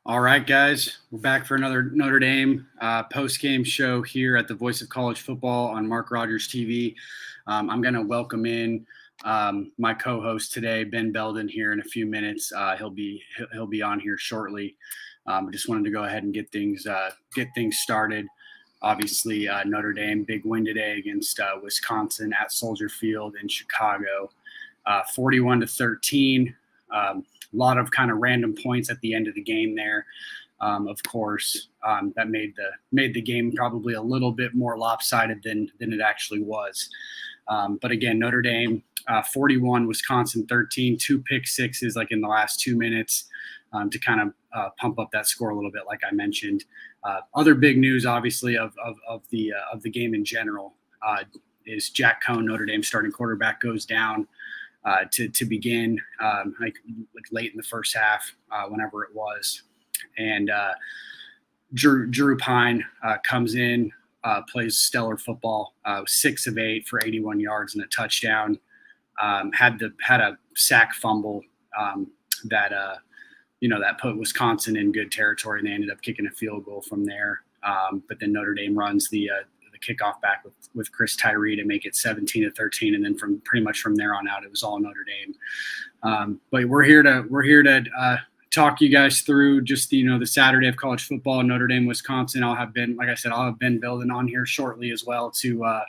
All right, guys, we're back for another Notre Dame post-game show here at the Voice of College Football on Mark Rogers TV. I'm going to welcome in my co-host today, Ben Belden, here in a few minutes. He'll be on here shortly. I just wanted to go ahead and get things started. Obviously, Notre Dame, big win today against Wisconsin at Soldier Field in Chicago, 41-13. A lot of kind of random points at the end of the game there. Of course, that made the game probably a little bit more lopsided than it actually was. But again, Notre Dame 41, Wisconsin 13, 2 pick sixes like in the last 2 minutes to kind of pump up that score a little bit, like I mentioned. Other big news, obviously, of the game in general is Jack Cohn, Notre Dame starting quarterback, goes down to begin like late in the first half, whenever it was. And Drew Pine comes in, plays stellar football, 6 of 8 for 81 yards and a touchdown. Had a sack fumble that put Wisconsin in good territory, and they ended up kicking a field goal from there. But then Notre Dame runs the kickoff back with Chris Tyree to make it 17-13, and then pretty much from there on out, it was all Notre Dame. But we're here to talk you guys through just the Saturday of college football, Notre Dame, Wisconsin. I'll have Ben Belden on here shortly as well to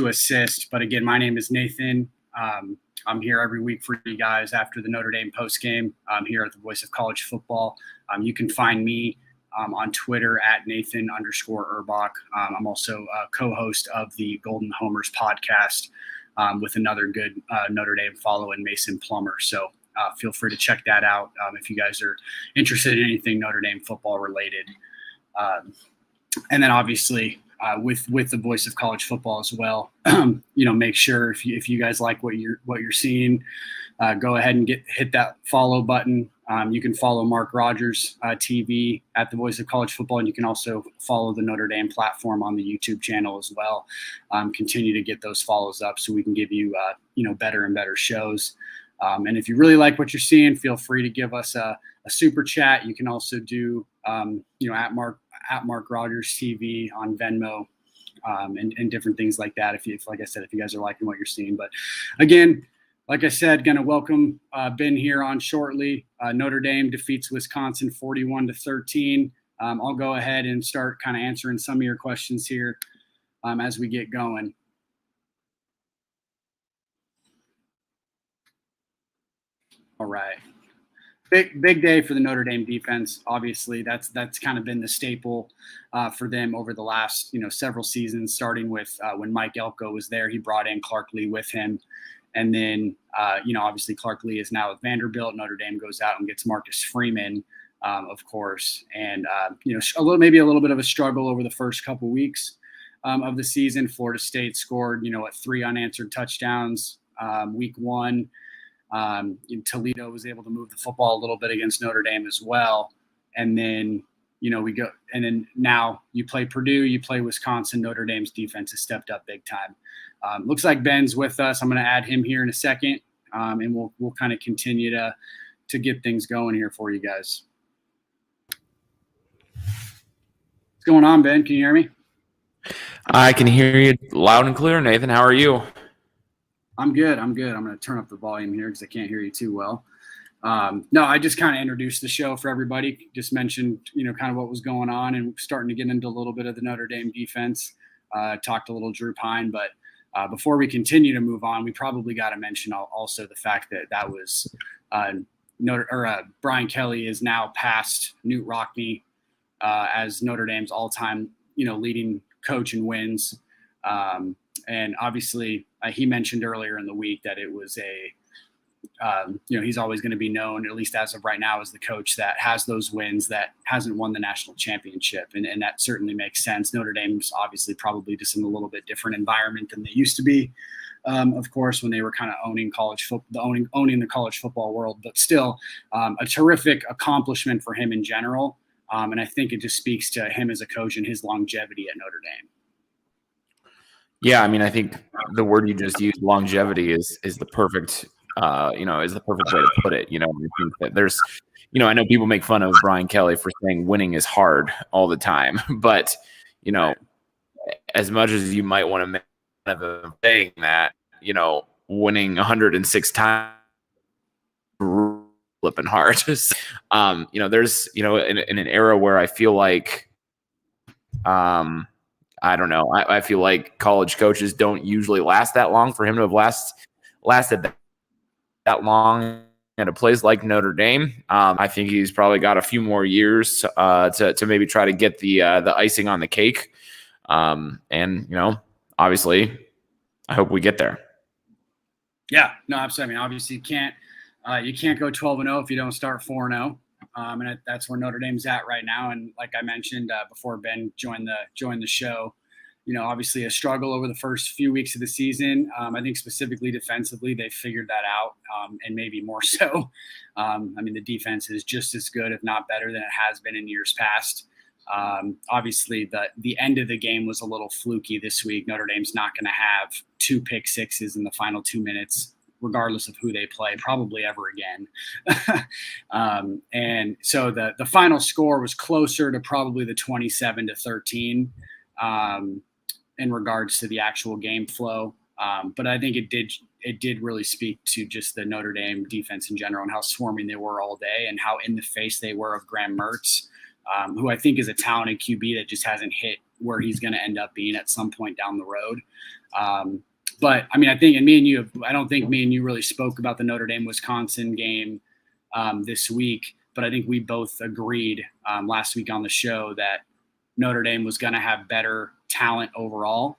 assist. But again, my name is Nathan. I'm here every week for you guys after the Notre Dame post game. I'm here at the Voice of College Football. You can find me on Twitter at Nathan_Urbach. I'm also a co-host of the Golden Homers podcast with another good Notre Dame follow in Mason Plummer. So feel free to check that out if you guys are interested in anything Notre Dame football related. And then obviously with the Voice of College Football as well, make sure if you guys like what you're seeing, go ahead and hit that follow button. You can follow Mark Rogers TV at the Voice of College Football, and you can also follow the Notre Dame platform on the YouTube channel as well. Continue to get those follows up so we can give you better and better shows. And if you really like what you're seeing, feel free to give us a super chat. You can also do at Mark Rogers TV on Venmo and different things like that. Like I said, if you guys are liking what you're seeing, but again, like I said, going to welcome Ben here on shortly. Notre Dame defeats Wisconsin 41-13. I'll go ahead and start kind of answering some of your questions here as we get going. All right. Big day for the Notre Dame defense. Obviously, that's kind of been the staple for them over the last several seasons, starting with when Mike Elko was there. He brought in Clark Lee with him. And then, obviously Clark Lee is now at Vanderbilt. Notre Dame goes out and gets Marcus Freeman, of course. And, maybe a little bit of a struggle over the first couple weeks of the season. Florida State scored, 3 unanswered touchdowns week 1. Toledo was able to move the football a little bit against Notre Dame as well. And then, now you play Purdue, you play Wisconsin. Notre Dame's defense has stepped up big time. Looks like Ben's with us. I'm going to add him here in a second, and we'll kind of continue to get things going here for you guys. What's going on, Ben? Can you hear me? I can hear you loud and clear, Nathan. How are you? I'm good. I'm going to turn up the volume here because I can't hear you too well. No, I just kind of introduced the show for everybody. Just mentioned, kind of what was going on and starting to get into a little bit of the Notre Dame defense. Talked a little Drew Pine, but before we continue to move on, we probably got to mention also the fact that was Brian Kelly is now past Newt Rockne as Notre Dame's all-time, leading coach in wins. And obviously, he mentioned earlier in the week that it was he's always going to be known, at least as of right now, as the coach that has those wins, that hasn't won the national championship. And that certainly makes sense. Notre Dame's obviously probably just in a little bit different environment than they used to be, of course, when they were kind of owning college football, owning the college football world. But still, a terrific accomplishment for him in general. And I think it just speaks to him as a coach and his longevity at Notre Dame. Yeah, I mean, I think the word you just used, longevity, is the perfect is the perfect way to put it. I think that there's, I know people make fun of Brian Kelly for saying winning is hard all the time, but, as much as you might want to make fun of him saying that, winning 106 times flipping hard. There's, in an era where I feel like, I don't know. I feel like college coaches don't usually last that long. For him to have lasted that long at a place like Notre Dame, I think he's probably got a few more years to maybe try to get the icing on the cake. Obviously, I hope we get there. Yeah, no, absolutely. I mean, obviously, you can't go 12-0 if you don't start 4-0. And that's where Notre Dame's at right now. And like I mentioned before Ben joined the show, obviously a struggle over the first few weeks of the season. I think specifically defensively, they figured that out, and maybe more so. I mean, the defense is just as good, if not better, than it has been in years past. Obviously, the end of the game was a little fluky this week. Notre Dame's not going to have 2 pick sixes in the final 2 minutes, regardless of who they play, probably ever again. And so the final score was closer to probably the 27-13 in regards to the actual game flow. But I think it did really speak to just the Notre Dame defense in general and how swarming they were all day and how in the face they were of Graham Mertz, who I think is a talented QB that just hasn't hit where he's going to end up being at some point down the road. But I mean, I don't think me and you really spoke about the Notre Dame-Wisconsin game this week, but I think we both agreed last week on the show that Notre Dame was going to have better talent overall.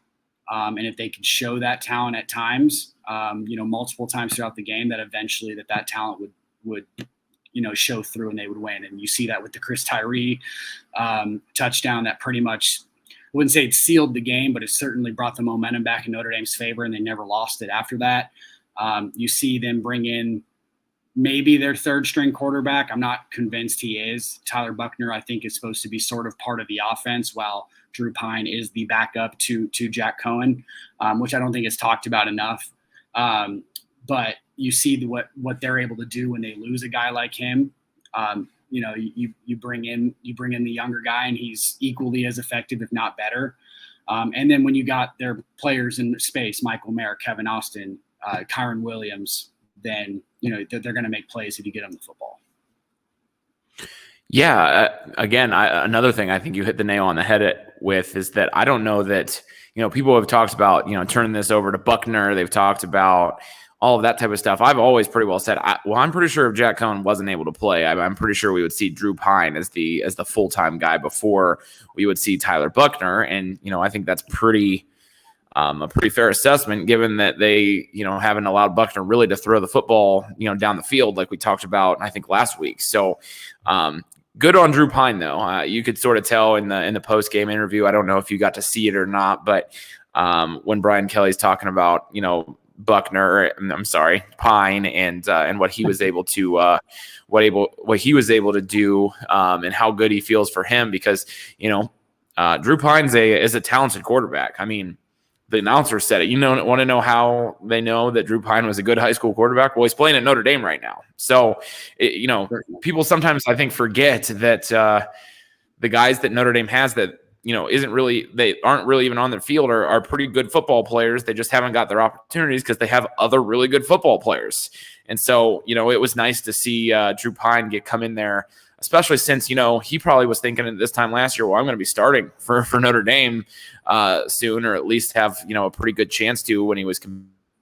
And if they could show that talent at times, multiple times throughout the game, that eventually that talent would show through and they would win. And you see that with the Chris Tyree touchdown that pretty much, I wouldn't say it sealed the game, but it certainly brought the momentum back in Notre Dame's favor, and they never lost it after that. You see them bring in maybe their third string quarterback. I'm not convinced he is. Tyler Buchner, I think, is supposed to be sort of part of the offense, while Drew Pine is the backup to Jack Cohen, which I don't think is talked about enough. But you see what they're able to do when they lose a guy like him. You bring in the younger guy, and he's equally as effective, if not better. And then when you got their players in space, Michael Mayer, Kevin Austin, Kyron Williams, then they're going to make plays if you get them the football. Yeah. Again, another thing I think you hit the nail on the head with is that I don't know that people have talked about turning this over to Buchner. They've talked about all of that type of stuff. I've always pretty well said, I'm pretty sure if Jack Cohen wasn't able to play, I'm pretty sure we would see Drew Pine as the full-time guy before we would see Tyler Buchner. And, I think that's a pretty fair assessment, given that they, haven't allowed Buchner really to throw the football, down the field like we talked about, I think, last week. So good on Drew Pine, though. You could sort of tell in the post-game interview, I don't know if you got to see it or not, but when Brian Kelly's talking about, Pine and what he was able to what he was able to do and how good he feels for him, because Drew Pine's is a talented quarterback. I mean, the announcer said it. Want to know how they know that Drew Pine was a good high school quarterback? Well, he's playing at Notre Dame right now. So, people sometimes I think forget that the guys that Notre Dame has that they aren't really even on their field are pretty good football players. They just haven't got their opportunities because they have other really good football players. And so, it was nice to see Drew Pine come in there, especially since, he probably was thinking at this time last year, well, I'm going to be starting for Notre Dame soon, or at least have, a pretty good chance to, when he was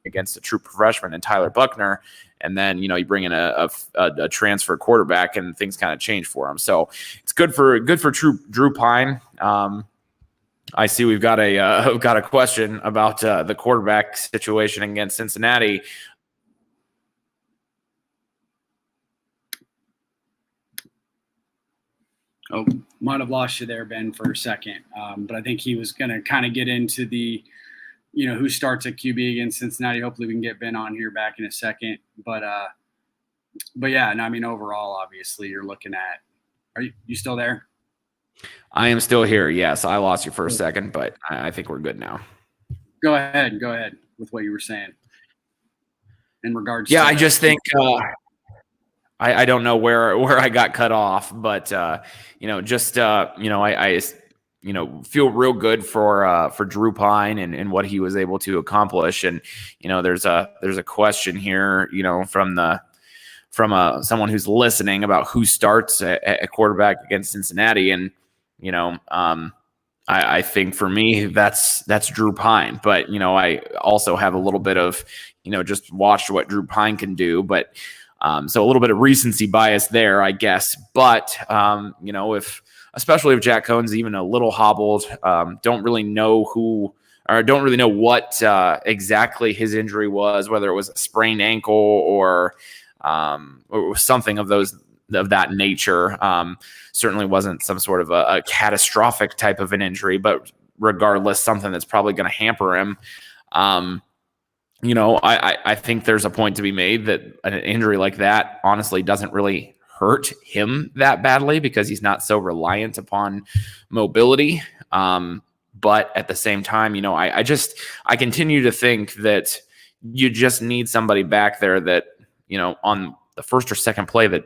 against a true freshman and Tyler Buchner. And then, you bring in a transfer quarterback and things kind of change for him. So it's good for Drew Pine. I see we've got a question about the quarterback situation against Cincinnati. Oh, might have lost you there, Ben, for a second. But I think he was going to kind of get into the, who starts at QB against Cincinnati. Hopefully we can get Ben on here back in a second. But yeah, no, I mean, overall, obviously you're looking at, are you still there? I am still here. Yes. I lost you for a second, but I think we're good now. Go ahead with what you were saying. in regards Yeah, to. I just think I don't know where I got cut off, but just I feel real good for Drew Pine and what he was able to accomplish. And there's a question here, from someone who's listening about who starts at quarterback against Cincinnati, and I think for me that's Drew Pine, but I also have a little bit of just watched what Drew Pine can do, but so a little bit of recency bias there, I guess. But if especially if Jack Cohn's even a little hobbled, don't really know what exactly his injury was, whether it was a sprained ankle or something of that nature. Certainly wasn't some sort of a catastrophic type of an injury, but regardless, something that's probably going to hamper him. I think there's a point to be made that an injury like that honestly doesn't really hurt him that badly because he's not so reliant upon mobility. But at the same time, I continue to think that you just need somebody back there that, on the first or second play that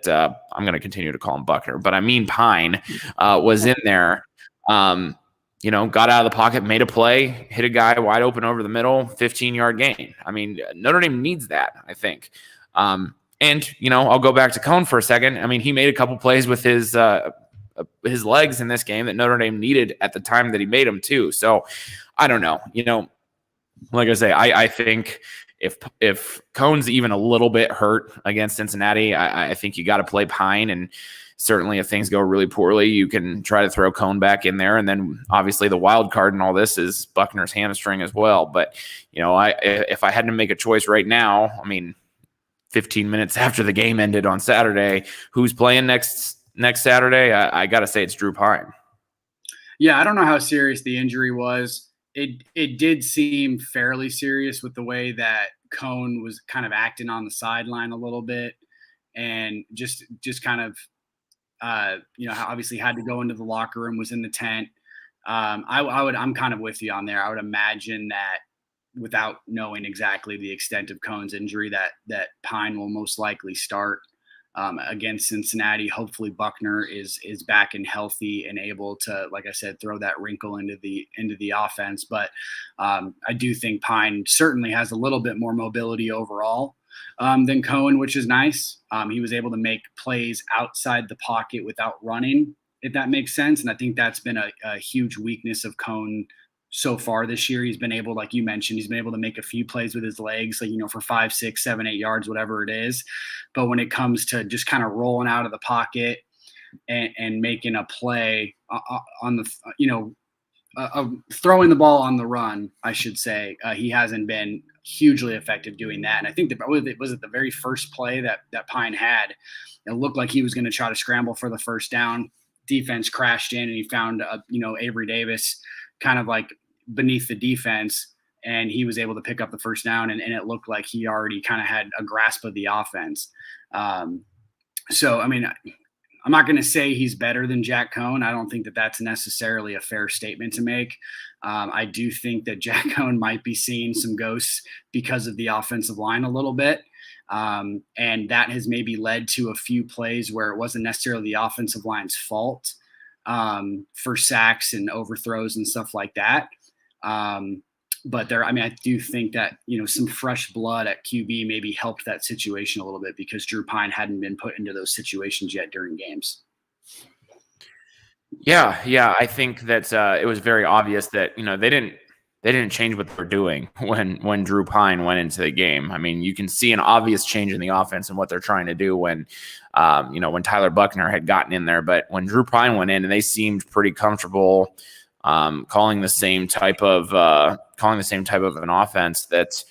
I'm going to continue to call him Buckner, but I mean Pine was in there. Got out of the pocket, made a play, hit a guy wide open over the middle, 15-yard gain. I mean, Notre Dame needs that, I think. And I'll go back to Cohn for a second. I mean, he made a couple plays with his legs in this game that Notre Dame needed at the time that he made them too. So I don't know. Like I say, I think if Cohn's even a little bit hurt against Cincinnati, I think you got to play Pine. And certainly if things go really poorly, you can try to throw Cohn back in there. And then obviously the wild card in all this is Buckner's hamstring as well. But, if I had to make a choice right now, I mean, 15 minutes after the game ended on Saturday, who's playing next Saturday? I got to say it's Drew Pine. Yeah, I don't know how serious the injury was. It did seem fairly serious with the way that Cohn was kind of acting on the sideline a little bit, and just kind of obviously had to go into the locker room, was in the tent. I'm kind of with you on there. I would imagine that without knowing exactly the extent of Cohn's injury, that Pine will most likely start against Cincinnati. Hopefully Buckner is back and healthy and able to, like I said, throw that wrinkle into the offense. But I do think Pine certainly has a little bit more mobility overall than Cohn, which is nice. He was able to make plays outside the pocket without running, if that makes sense. And I think that's been a huge weakness of Cohn so far this year. He's been able, like you mentioned, he's been able to make a few plays with his legs, like, for 5, 6, 7, 8 yards, whatever it is. But when it comes to just kind of rolling out of the pocket and making a play on the, throwing the ball on the run, I should say, he hasn't been hugely effective doing that. And I think that was it the very first play that Pine had. It looked like he was going to try to scramble for the first down. Defense crashed in, and he found Avery Davis kind of like beneath the defense, and he was able to pick up the first down, and it looked like he already kind of had a grasp of the offense. So, I mean, I'm not going to say he's better than Jack Cohn. I don't think that that's necessarily a fair statement to make. I do think that Jack Cohn might be seeing some ghosts because of the offensive line a little bit. And that has maybe led to a few plays where it wasn't necessarily the offensive line's fault for sacks and overthrows and stuff like that. But I do think that, some fresh blood at QB maybe helped that situation a little bit because Drew Pine hadn't been put into those situations yet during games. Yeah. I think that it was very obvious that, they didn't change what they're doing when Drew Pine went into the game. I mean, you can see an obvious change in the offense and what they're trying to do when Tyler Buckner had gotten in there. But when Drew Pine went in, and they seemed pretty comfortable calling the same type of an offense that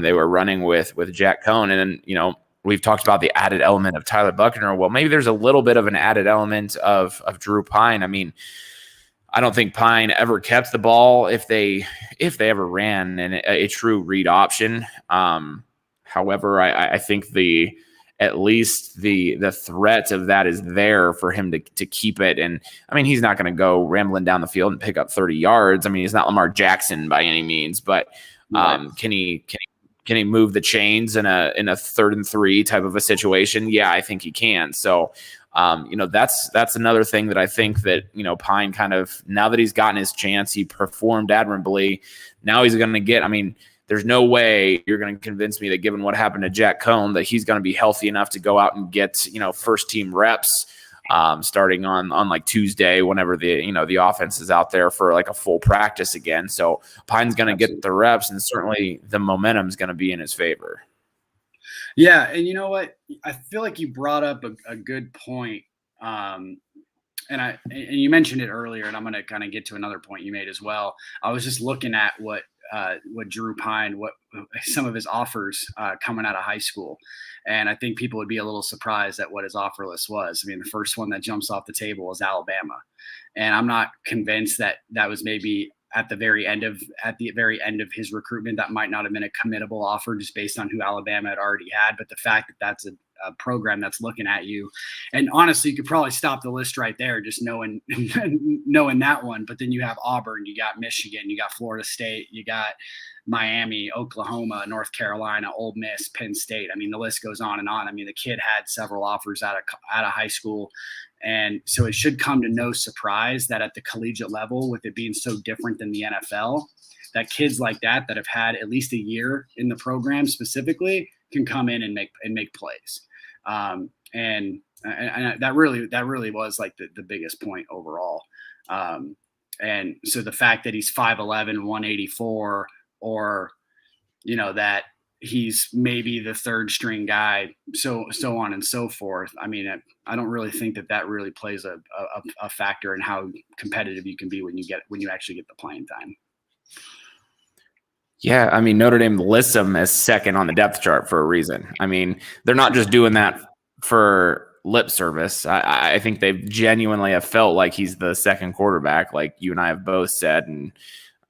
they were running with Jack Cohn. And then, we've talked about the added element of Tyler Buckner. Well, maybe there's a little bit of an added element of Drew Pine. I mean, I don't think Pine ever kept the ball if they ever ran a true read option. However, I think at least the threat of that is there for him to keep it. And I mean, he's not going to go rambling down the field and pick up 30 yards. I mean, he's not Lamar Jackson by any means, but can he can he move the chains in a 3rd and 3 type of a situation? Yeah, I think he can. So, that's another thing that I think that, Pine kind of, now that he's gotten his chance, he performed admirably. Now he's going to get, there's no way you're going to convince me that, given what happened to Jack Cohn, that he's going to be healthy enough to go out and get, first team reps starting on like Tuesday, whenever the offense is out there for like a full practice again. So Pine's going to get the reps, and certainly the momentum is going to be in his favor. Yeah. And you know what? I feel like you brought up a good point. And you mentioned it earlier, and I'm going to kind of get to another point you made as well. I was just looking at what Drew Pine, what some of his offers coming out of high school. And I think people would be a little surprised at what his offer list was. The first one that jumps off the table is Alabama. And I'm not convinced that was maybe at the very end of his recruitment. That might not have been a committable offer just based on who Alabama had already had. But the fact that that's a program that's looking at you, and honestly, you could probably stop the list right there, just knowing that one. But then you have Auburn, you got Michigan, you got Florida State, you got Miami, Oklahoma, North Carolina, Ole Miss, Penn State. The list goes on and on. The kid had several offers out of high school. And so it should come to no surprise that at the collegiate level, with it being so different than the NFL, that kids like that have had at least a year in the program specifically can come in and make plays. And that really was like the biggest point overall. And so the fact that he's 5'11", 184, or, that he's maybe the 3rd string guy, so on and so forth. I don't really think that really plays a factor in how competitive you can be when you actually get the playing time. Yeah, Notre Dame lists him as 2nd on the depth chart for a reason. They're not just doing that for lip service. I think they genuinely have felt like he's the 2nd quarterback, like you and I have both said. And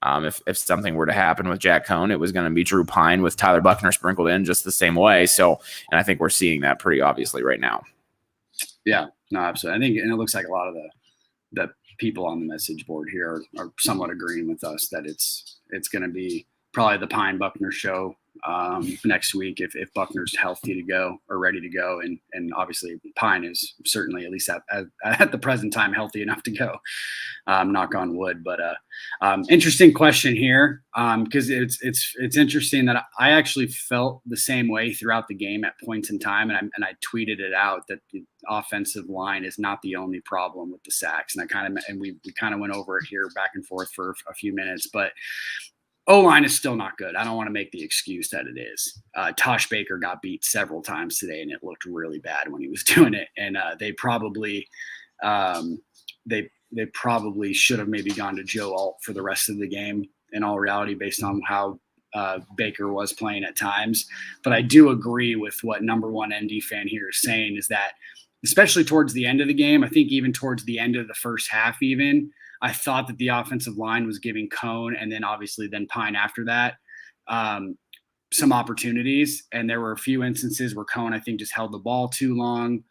if something were to happen with Jack Cohn, it was going to be Drew Pine with Tyler Buckner sprinkled in just the same way. So, and I think we're seeing that pretty obviously right now. Yeah, no, absolutely. I think, and it looks like a lot of the people on the message board here are somewhat agreeing with us that it's going to be probably the Pine Buckner show next week if Buckner's healthy to go or ready to go, and obviously Pine is certainly, at least at the present time, healthy enough to go. Knock on wood. But interesting question here, because it's interesting that I actually felt the same way throughout the game at points in time, and I tweeted it out that the offensive line is not the only problem with the sacks, and we kind of went over it here back and forth for a few minutes, but O-line is still not good. I don't want to make the excuse that it is. Tosh Baker got beat several times today, and it looked really bad when he was doing it. And they probably should have maybe gone to Joe Alt for the rest of the game, in all reality, based on how Baker was playing at times. But I do agree with what number one ND fan here is saying, is that especially towards the end of the game, I think even towards the end of the first half even, I thought that the offensive line was giving Cohn, and then obviously then Pine after that, some opportunities. And there were a few instances where Cohn, I think, just held the ball too long.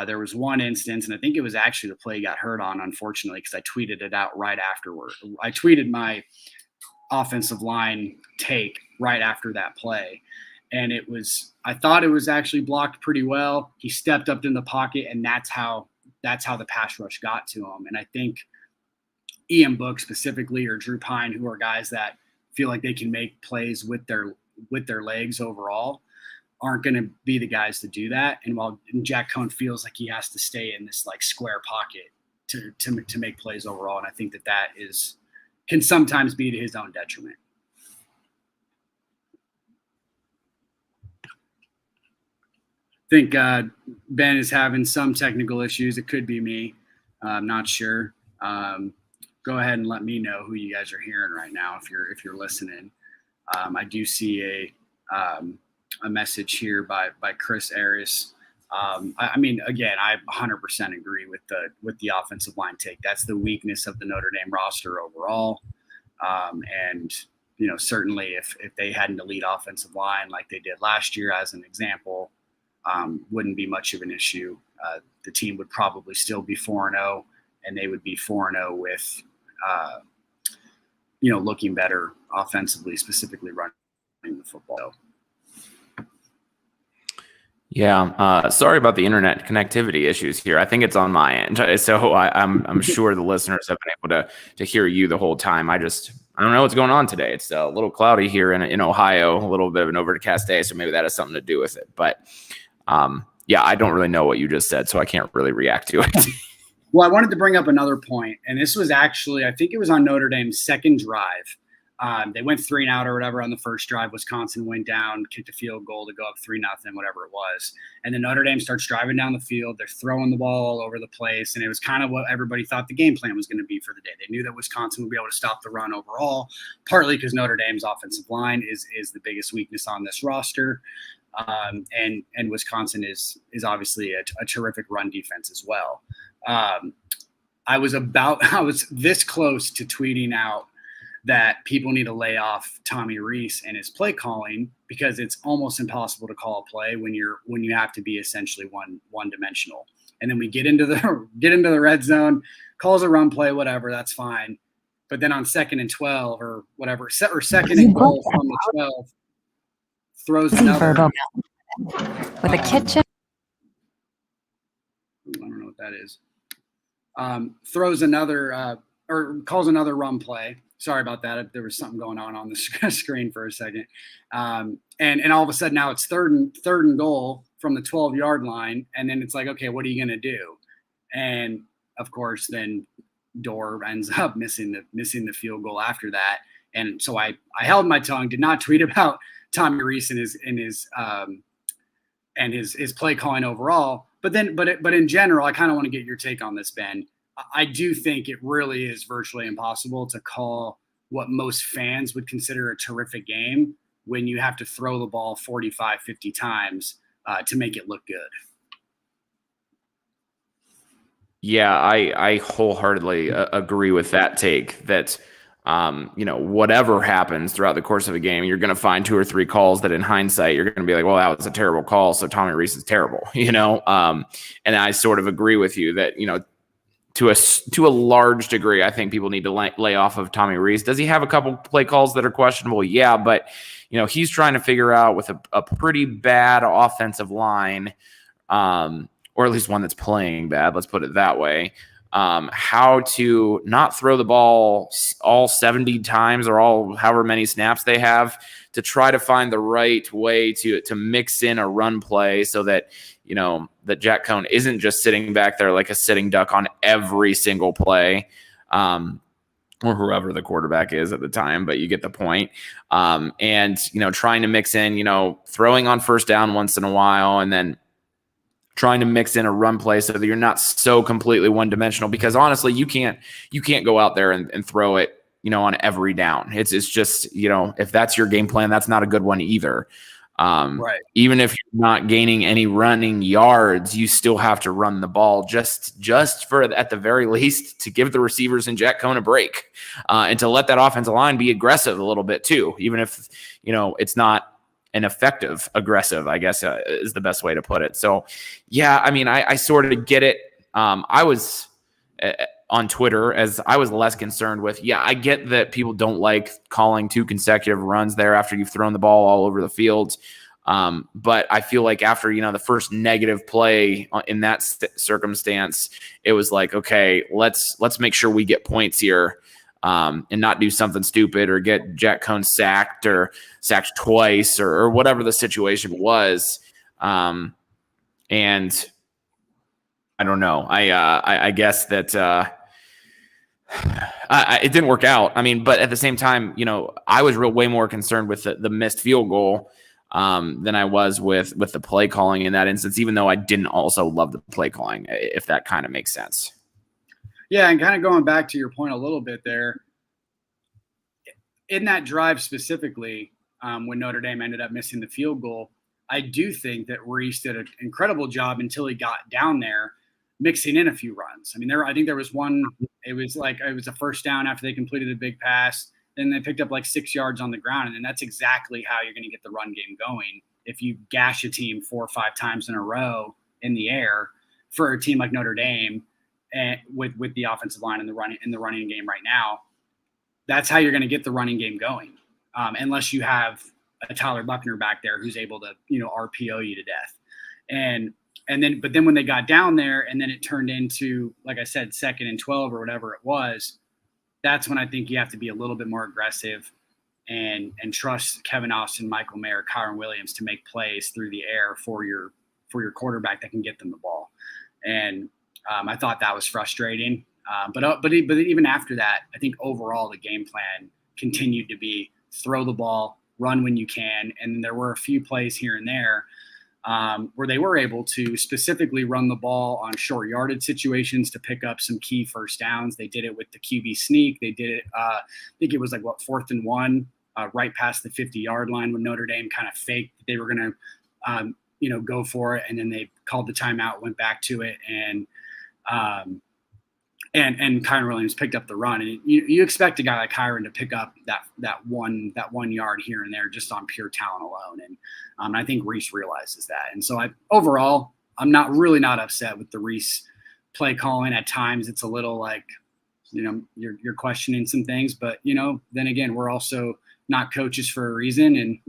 There was one instance, and I think it was actually the play he got hurt on, unfortunately, because I tweeted it out right afterward. I tweeted my offensive line take right after that play. And I thought it was actually blocked pretty well. He stepped up in the pocket, and that's how the pass rush got to him. And I think Ian Book specifically, or Drew Pine, who are guys that feel like they can make plays with their legs overall, aren't going to be the guys to do that. And while Jack Cohn feels like he has to stay in this like square pocket to make plays overall, and I think that can sometimes be to his own detriment. I think Ben is having some technical issues. It could be me. I'm not sure. Go ahead and let me know who you guys are hearing right now if you're listening. I do see a message here by Chris Aris. Again, I 100% agree with the offensive line take. That's the weakness of the Notre Dame roster overall. And certainly if they had an elite offensive line like they did last year, as an example, wouldn't be much of an issue. The team would probably still be 4-0, and they would be 4-0 with looking better offensively, specifically running the football. Yeah, sorry about the internet connectivity issues here. I think it's on my end, so I'm sure the listeners have been able to hear you the whole time. I don't know what's going on today. It's a little cloudy here in Ohio, a little bit of an overcast day, so maybe that has something to do with it. But yeah, I don't really know what you just said, so I can't really react to it. Well, I wanted to bring up another point, and this was actually, I think it was on Notre Dame's second drive. They went 3-and-out or whatever on the first drive. Wisconsin went down, kicked a field goal to go up 3-0, whatever it was. And then Notre Dame starts driving down the field. They're throwing the ball all over the place, and it was kind of what everybody thought the game plan was going to be for the day. They knew that Wisconsin would be able to stop the run overall, partly because Notre Dame's offensive line is the biggest weakness on this roster. And Wisconsin is obviously a terrific run defense as well. I was this close to tweeting out that people need to lay off Tommy Rees and his play calling, because it's almost impossible to call a play when you have to be essentially one dimensional. And then we get into the red zone, calls a run play, whatever, that's fine. But then on 2nd and 12 or whatever, or 2nd and goal from the 12, throws another with a kitchen. I don't know what that is. Throws another or calls another run play. Sorry about that. There was something going on the screen for a second. And all of a sudden now it's third and goal from the 12-yard line. And then it's like, okay, what are you going to do? And of course, then Dorr ends up missing the field goal after that. And so I held my tongue, did not tweet about Tommy Rees and his play calling overall. But in general, I kind of want to get your take on this, Ben. I do think it really is virtually impossible to call what most fans would consider a terrific game when you have to throw the ball 45, 50 times to make it look good. Yeah, I wholeheartedly agree with that take that, whatever happens throughout the course of a game, you're going to find 2 or 3 calls that in hindsight, you're going to be like, well, that was a terrible call. So Tommy Rees is terrible, and I sort of agree with you that, to a large degree, I think people need to lay off of Tommy Rees. Does he have a couple play calls that are questionable? Yeah, but he's trying to figure out with a pretty bad offensive line, or at least one that's playing bad. Let's put it that way. How to not throw the ball all 70 times or however many snaps they have, to try to find the right way to mix in a run play so that that Jack Cohn isn't just sitting back there like a sitting duck on every single play, or whoever the quarterback is at the time, but you get the point. And trying to mix in throwing on first down once in a while, and then trying to mix in a run play so that you're not so completely one-dimensional, because honestly, you can't go out there and throw it on every down. It's just if that's your game plan, that's not a good one either. Right. Even if you're not gaining any running yards, you still have to run the ball just for, at the very least, to give the receivers and Jack Cohn a break, and to let that offensive line be aggressive a little bit too, even if it's not an effective aggressive, I guess, is the best way to put it. So yeah, I mean, I sort of get it. I was on Twitter, as I was less concerned with, I get that people don't like calling 2 consecutive runs there after you've thrown the ball all over the field. But I feel like after, the first negative play in that circumstance, it was like, okay, let's make sure we get points here, and not do something stupid or get Jack Cohn sacked or sacked twice or whatever the situation was. And I don't know. I guess that, it didn't work out. I mean, but at the same time, I was way more concerned with the missed field goal than I was with the play calling in that instance, even though I didn't also love the play calling, if that kind of makes sense. Yeah, and kind of going back to your point a little bit there, in that drive specifically, when Notre Dame ended up missing the field goal, I do think that Rees did an incredible job until he got down there, mixing in a few runs. I mean, I think there was one, it was a first down after they completed a big pass. Then they picked up like 6 yards on the ground. And that's exactly how you're going to get the run game going. If you gash a team 4 or 5 times in a row in the air for a team like Notre Dame, and with the offensive line in the running game right now, that's how you're going to get the running game going. Unless you have a Tyler Buckner back there who's able to, RPO you to death. But then when they got down there and then it turned into, like I said, 2nd and 12 or whatever it was, that's when I think you have to be a little bit more aggressive and trust Kevin Austin, Michael Mayer, Kyron Williams to make plays through the air for your quarterback that can get them the ball. And I thought that was frustrating. But even after that, I think overall the game plan continued to be throw the ball, run when you can. And there were a few plays here and there where they were able to specifically run the ball on short yardage situations to pick up some key first downs. They did it with the QB sneak. They did it, I think it was 4th and 1, right past the 50-yard line when Notre Dame kind of faked that they were going to, go for it. And then they called the timeout, went back to it. And Kyron Williams picked up the run. And you expect a guy like Kyron to pick up that one yard here and there just on pure talent alone. And I think Reese realizes that. And so overall, I'm not upset with the Reese play calling. At times it's a little you're questioning some things, but then again, we're also not coaches for a reason.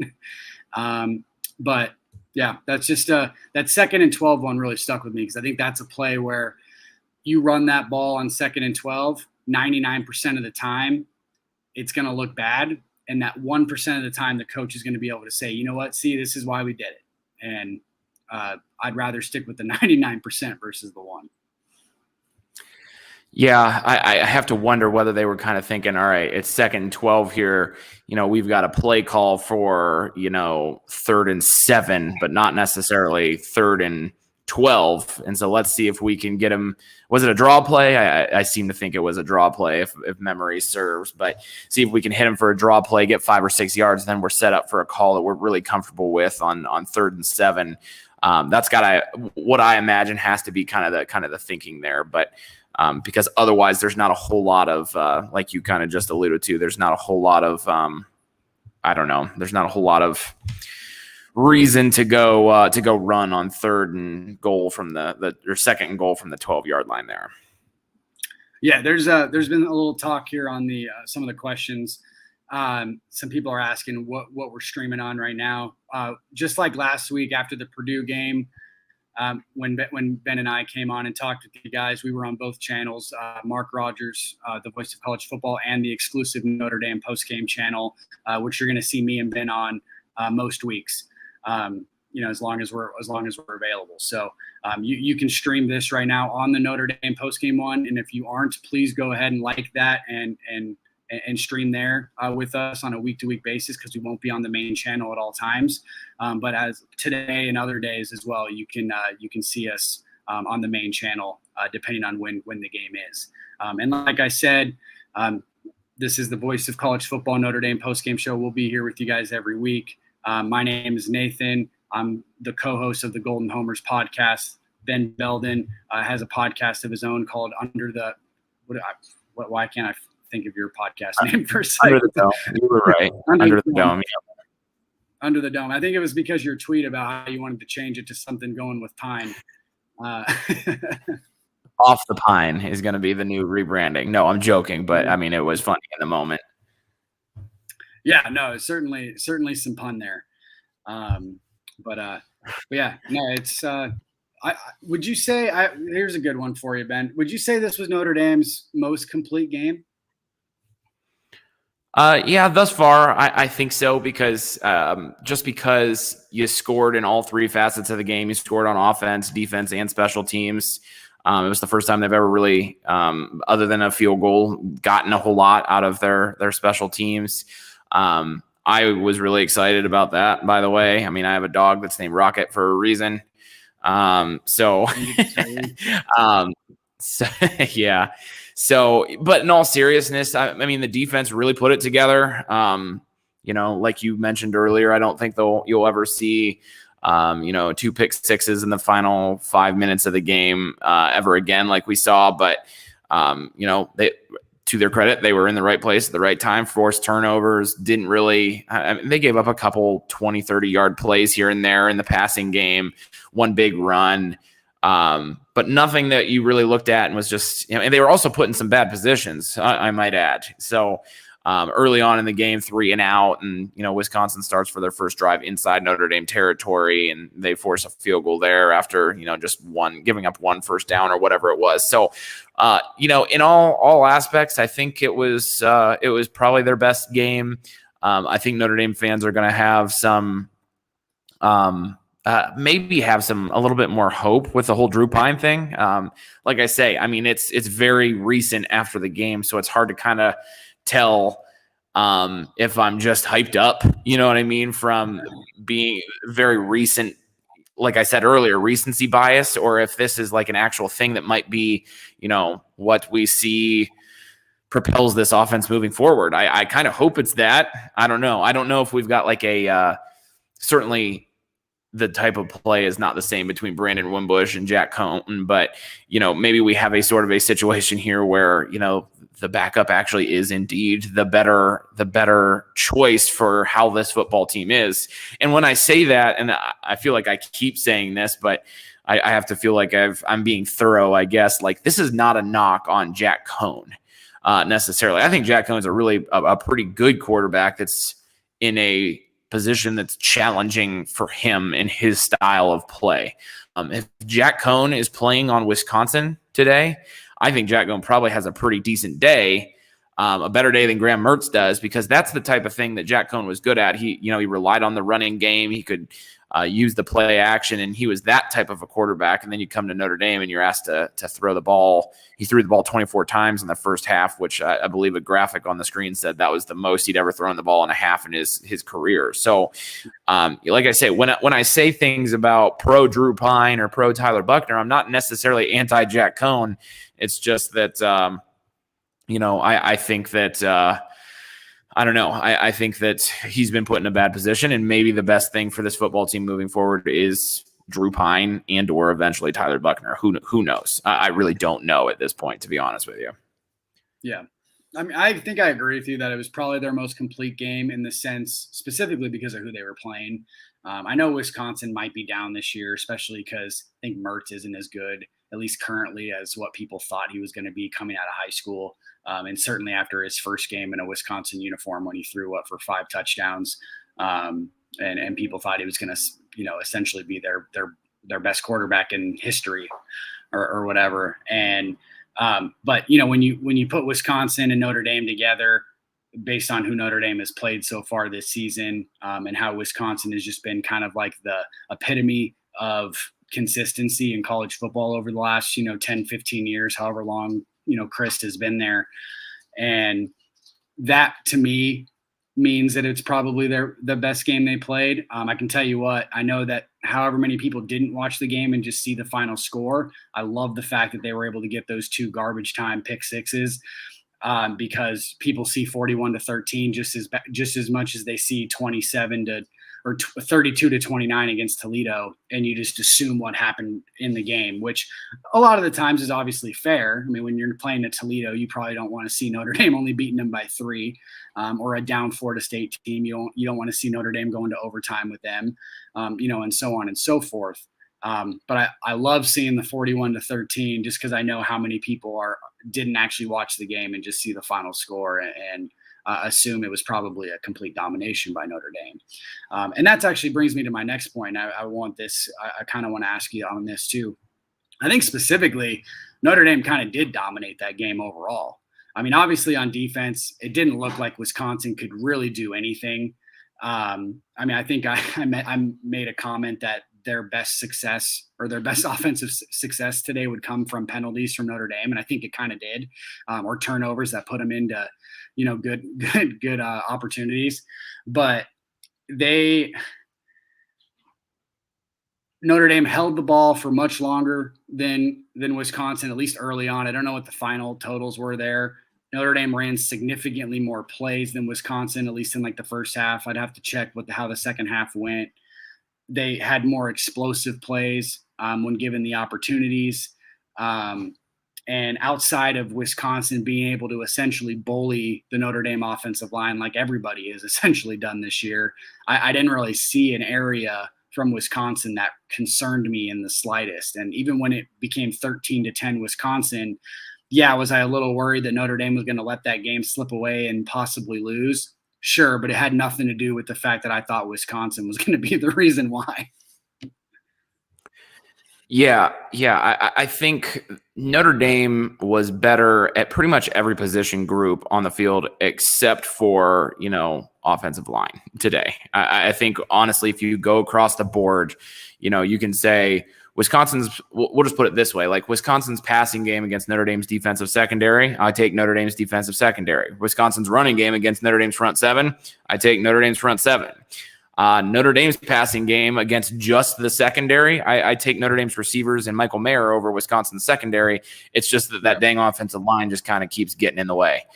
And but yeah, that's just that 2nd and 12 one really stuck with me because I think that's a play where you run that ball on 2nd and 12, 99% of the time, it's going to look bad. And that 1% of the time, the coach is going to be able to say, you know what, see, this is why we did it. And I'd rather stick with the 99% versus the 1. Yeah, I have to wonder whether they were kind of thinking, all right, it's 2nd and 12 here. We've got a play call for, 3rd and 7, but not necessarily 3rd and 12. And so let's see if we can get him. Was it a draw play? I seem to think it was a draw play if memory serves, but see if we can hit him for a draw play, get 5 or 6 yards. Then we're set up for a call that we're really comfortable with on 3rd and 7. That's what I imagine has to be kind of the thinking there. But because otherwise there's not a whole lot of, like you kind of just alluded to, there's not a whole lot of, there's not a whole lot of reason to go run on 3rd and goal from or 2nd and goal from the 12-yard line there. Yeah, there's been a little talk here on the some of the questions. Some people are asking what we're streaming on right now. Just like last week after the Purdue game, when Ben and I came on and talked with you guys, we were on both channels, Mark Rogers, the voice of college football, and the exclusive Notre Dame postgame channel, which you're going to see me and Ben on most weeks. As long as we're available. So you can stream this right now on the Notre Dame postgame one. And if you aren't, please go ahead and like that and stream there with us on a week-to-week basis because we won't be on the main channel at all times. But as today and other days as well, you can see us on the main channel depending on when the game is. And like I said, this is the voice of college football Notre Dame postgame show. We'll be here with you guys every week. My name is Nathan. I'm the co-host of the Golden Homers podcast. Ben Belden has a podcast of his own called Under the – why can't I think of your podcast name for a second? Under the Dome. You were right. Under the Dome. Yeah. Under the Dome. I think it was because your tweet about how you wanted to change it to something going with Pine. Off the Pine is going to be the new rebranding. No, I'm joking, but I mean, it was funny in the moment. Yeah, no, certainly some pun there. But yeah, no, it's would you say here's a good one for you, Ben. Would you say this was Notre Dame's most complete game? Yeah, thus far, I think so because just because you scored in all 3 facets of the game, you scored on offense, defense, and special teams. It was the first time they've ever really, other than a field goal, gotten a whole lot out of their special teams. I was really excited about that, by the way. I mean, I have a dog that's named Rocket for a reason. So yeah. So, but in all seriousness, I mean, the defense really put it together. Like you mentioned earlier, I don't think you'll ever see, 2 pick sixes in the final 5 minutes of the game ever again, like we saw. But, to their credit, they were in the right place at the right time, forced turnovers, didn't really they gave up a couple 20, 30-yard plays here and there in the passing game, one big run, but nothing that you really looked at and was just, and they were also put in some bad positions, I might add. So early on in the game, 3 and out, and Wisconsin starts for their first drive inside Notre Dame territory, and they force a field goal there after just giving up one first down or whatever it was. So, in all aspects, I think it was probably their best game. I think Notre Dame fans are going to have some. Maybe have a little bit more hope with the whole Drew Pine thing. Like I say, I mean, it's very recent after the game, so it's hard to kind of tell if I'm just hyped up, you know what I mean, from being very recent, like I said earlier, recency bias, or if this is like an actual thing that might be, what we see propels this offense moving forward. I kind of hope it's that. I don't know. I don't know if we've got like a certainly the type of play is not the same between Brandon Wimbush and Jack Cohn, but maybe we have a sort of a situation here where the backup actually is indeed the better choice for how this football team is. And when I say that, and I feel like I keep saying this, but I have to feel like I'm being thorough, I guess. Like, this is not a knock on Jack Cohn necessarily. I think Jack Cohn's a pretty good quarterback that's in a position that's challenging for him in his style of play. If Jack Cohn is playing on Wisconsin today, I think Jack Cohn probably has a pretty decent day, a better day than Graham Mertz does, because that's the type of thing that Jack Cohn was good at. He relied on the running game. He could use the play action, and he was that type of a quarterback. And then you come to Notre Dame and you're asked to throw the ball. He threw the ball 24 times in the first half, which I believe a graphic on the screen said that was the most he'd ever thrown the ball in a half in his career. So, like I say, when I say things about pro Drew Pine or pro Tyler Buchner, I'm not necessarily anti Jack Cohn. It's just that, I think that, I don't know. I think that he's been put in a bad position, and maybe the best thing for this football team moving forward is Drew Pine and/or eventually Tyler Buchner. Who knows? I really don't know at this point, to be honest with you. Yeah. I mean, I think I agree with you that it was probably their most complete game in the sense, specifically because of who they were playing. I know Wisconsin might be down this year, especially because I think Mertz isn't as good, at least currently, as what people thought he was going to be coming out of high school. And certainly after his first game in a Wisconsin uniform when he threw up for 5 touchdowns, and people thought he was going to, essentially be their best quarterback in history or whatever. And but when you put Wisconsin and Notre Dame together, based on who Notre Dame has played so far this season, and how Wisconsin has just been kind of like the epitome of consistency in college football over the last 10, 15 years, however long Christ has been there. And that to me means that it's probably the best game they played. I can tell you what, I know that however many people didn't watch the game and just see the final score, I love the fact that they were able to get those 2 garbage time pick sixes, because people see 41-13 just as much as they see 32-29 against Toledo, and you just assume what happened in the game, which a lot of the times is obviously fair. I mean, when you're playing at Toledo, you probably don't want to see Notre Dame only beating them by 3, or a down Florida State team. You don't want to see Notre Dame going to overtime with them, and so on and so forth. But I love seeing the 41-13 just because I know how many people didn't actually watch the game and just see the final score and assume it was probably a complete domination by Notre Dame. And that actually brings me to my next point. I kind of want to ask you on this too. I think specifically Notre Dame kind of did dominate that game overall. I mean, obviously on defense, it didn't look like Wisconsin could really do anything. I mean, I think I made a comment that their best success or their best offensive success today would come from penalties from Notre Dame. And I think it kind of did, or turnovers that put them into, good opportunities. But Notre Dame held the ball for much longer than Wisconsin, at least early on. I don't know what the final totals were there. Notre Dame ran significantly more plays than Wisconsin, at least in like the first half. I'd have to check how the second half went. They had more explosive plays when given the opportunities. And outside of Wisconsin being able to essentially bully the Notre Dame offensive line like everybody has essentially done this year, I didn't really see an area from Wisconsin that concerned me in the slightest. And even when it became 13-10 Wisconsin, yeah, was I a little worried that Notre Dame was going to let that game slip away and possibly lose? Sure, but it had nothing to do with the fact that I thought Wisconsin was going to be the reason why. Yeah. I think Notre Dame was better at pretty much every position group on the field except for, offensive line today. I think, honestly, if you go across the board, you can say we'll just put it this way, like Wisconsin's passing game against Notre Dame's defensive secondary, I take Notre Dame's defensive secondary. Wisconsin's running game against Notre Dame's front seven, I take Notre Dame's front seven. Notre Dame's passing game against just the secondary, I take Notre Dame's receivers and Michael Mayer over Wisconsin's secondary. It's just that dang offensive line just kind of keeps getting in the way.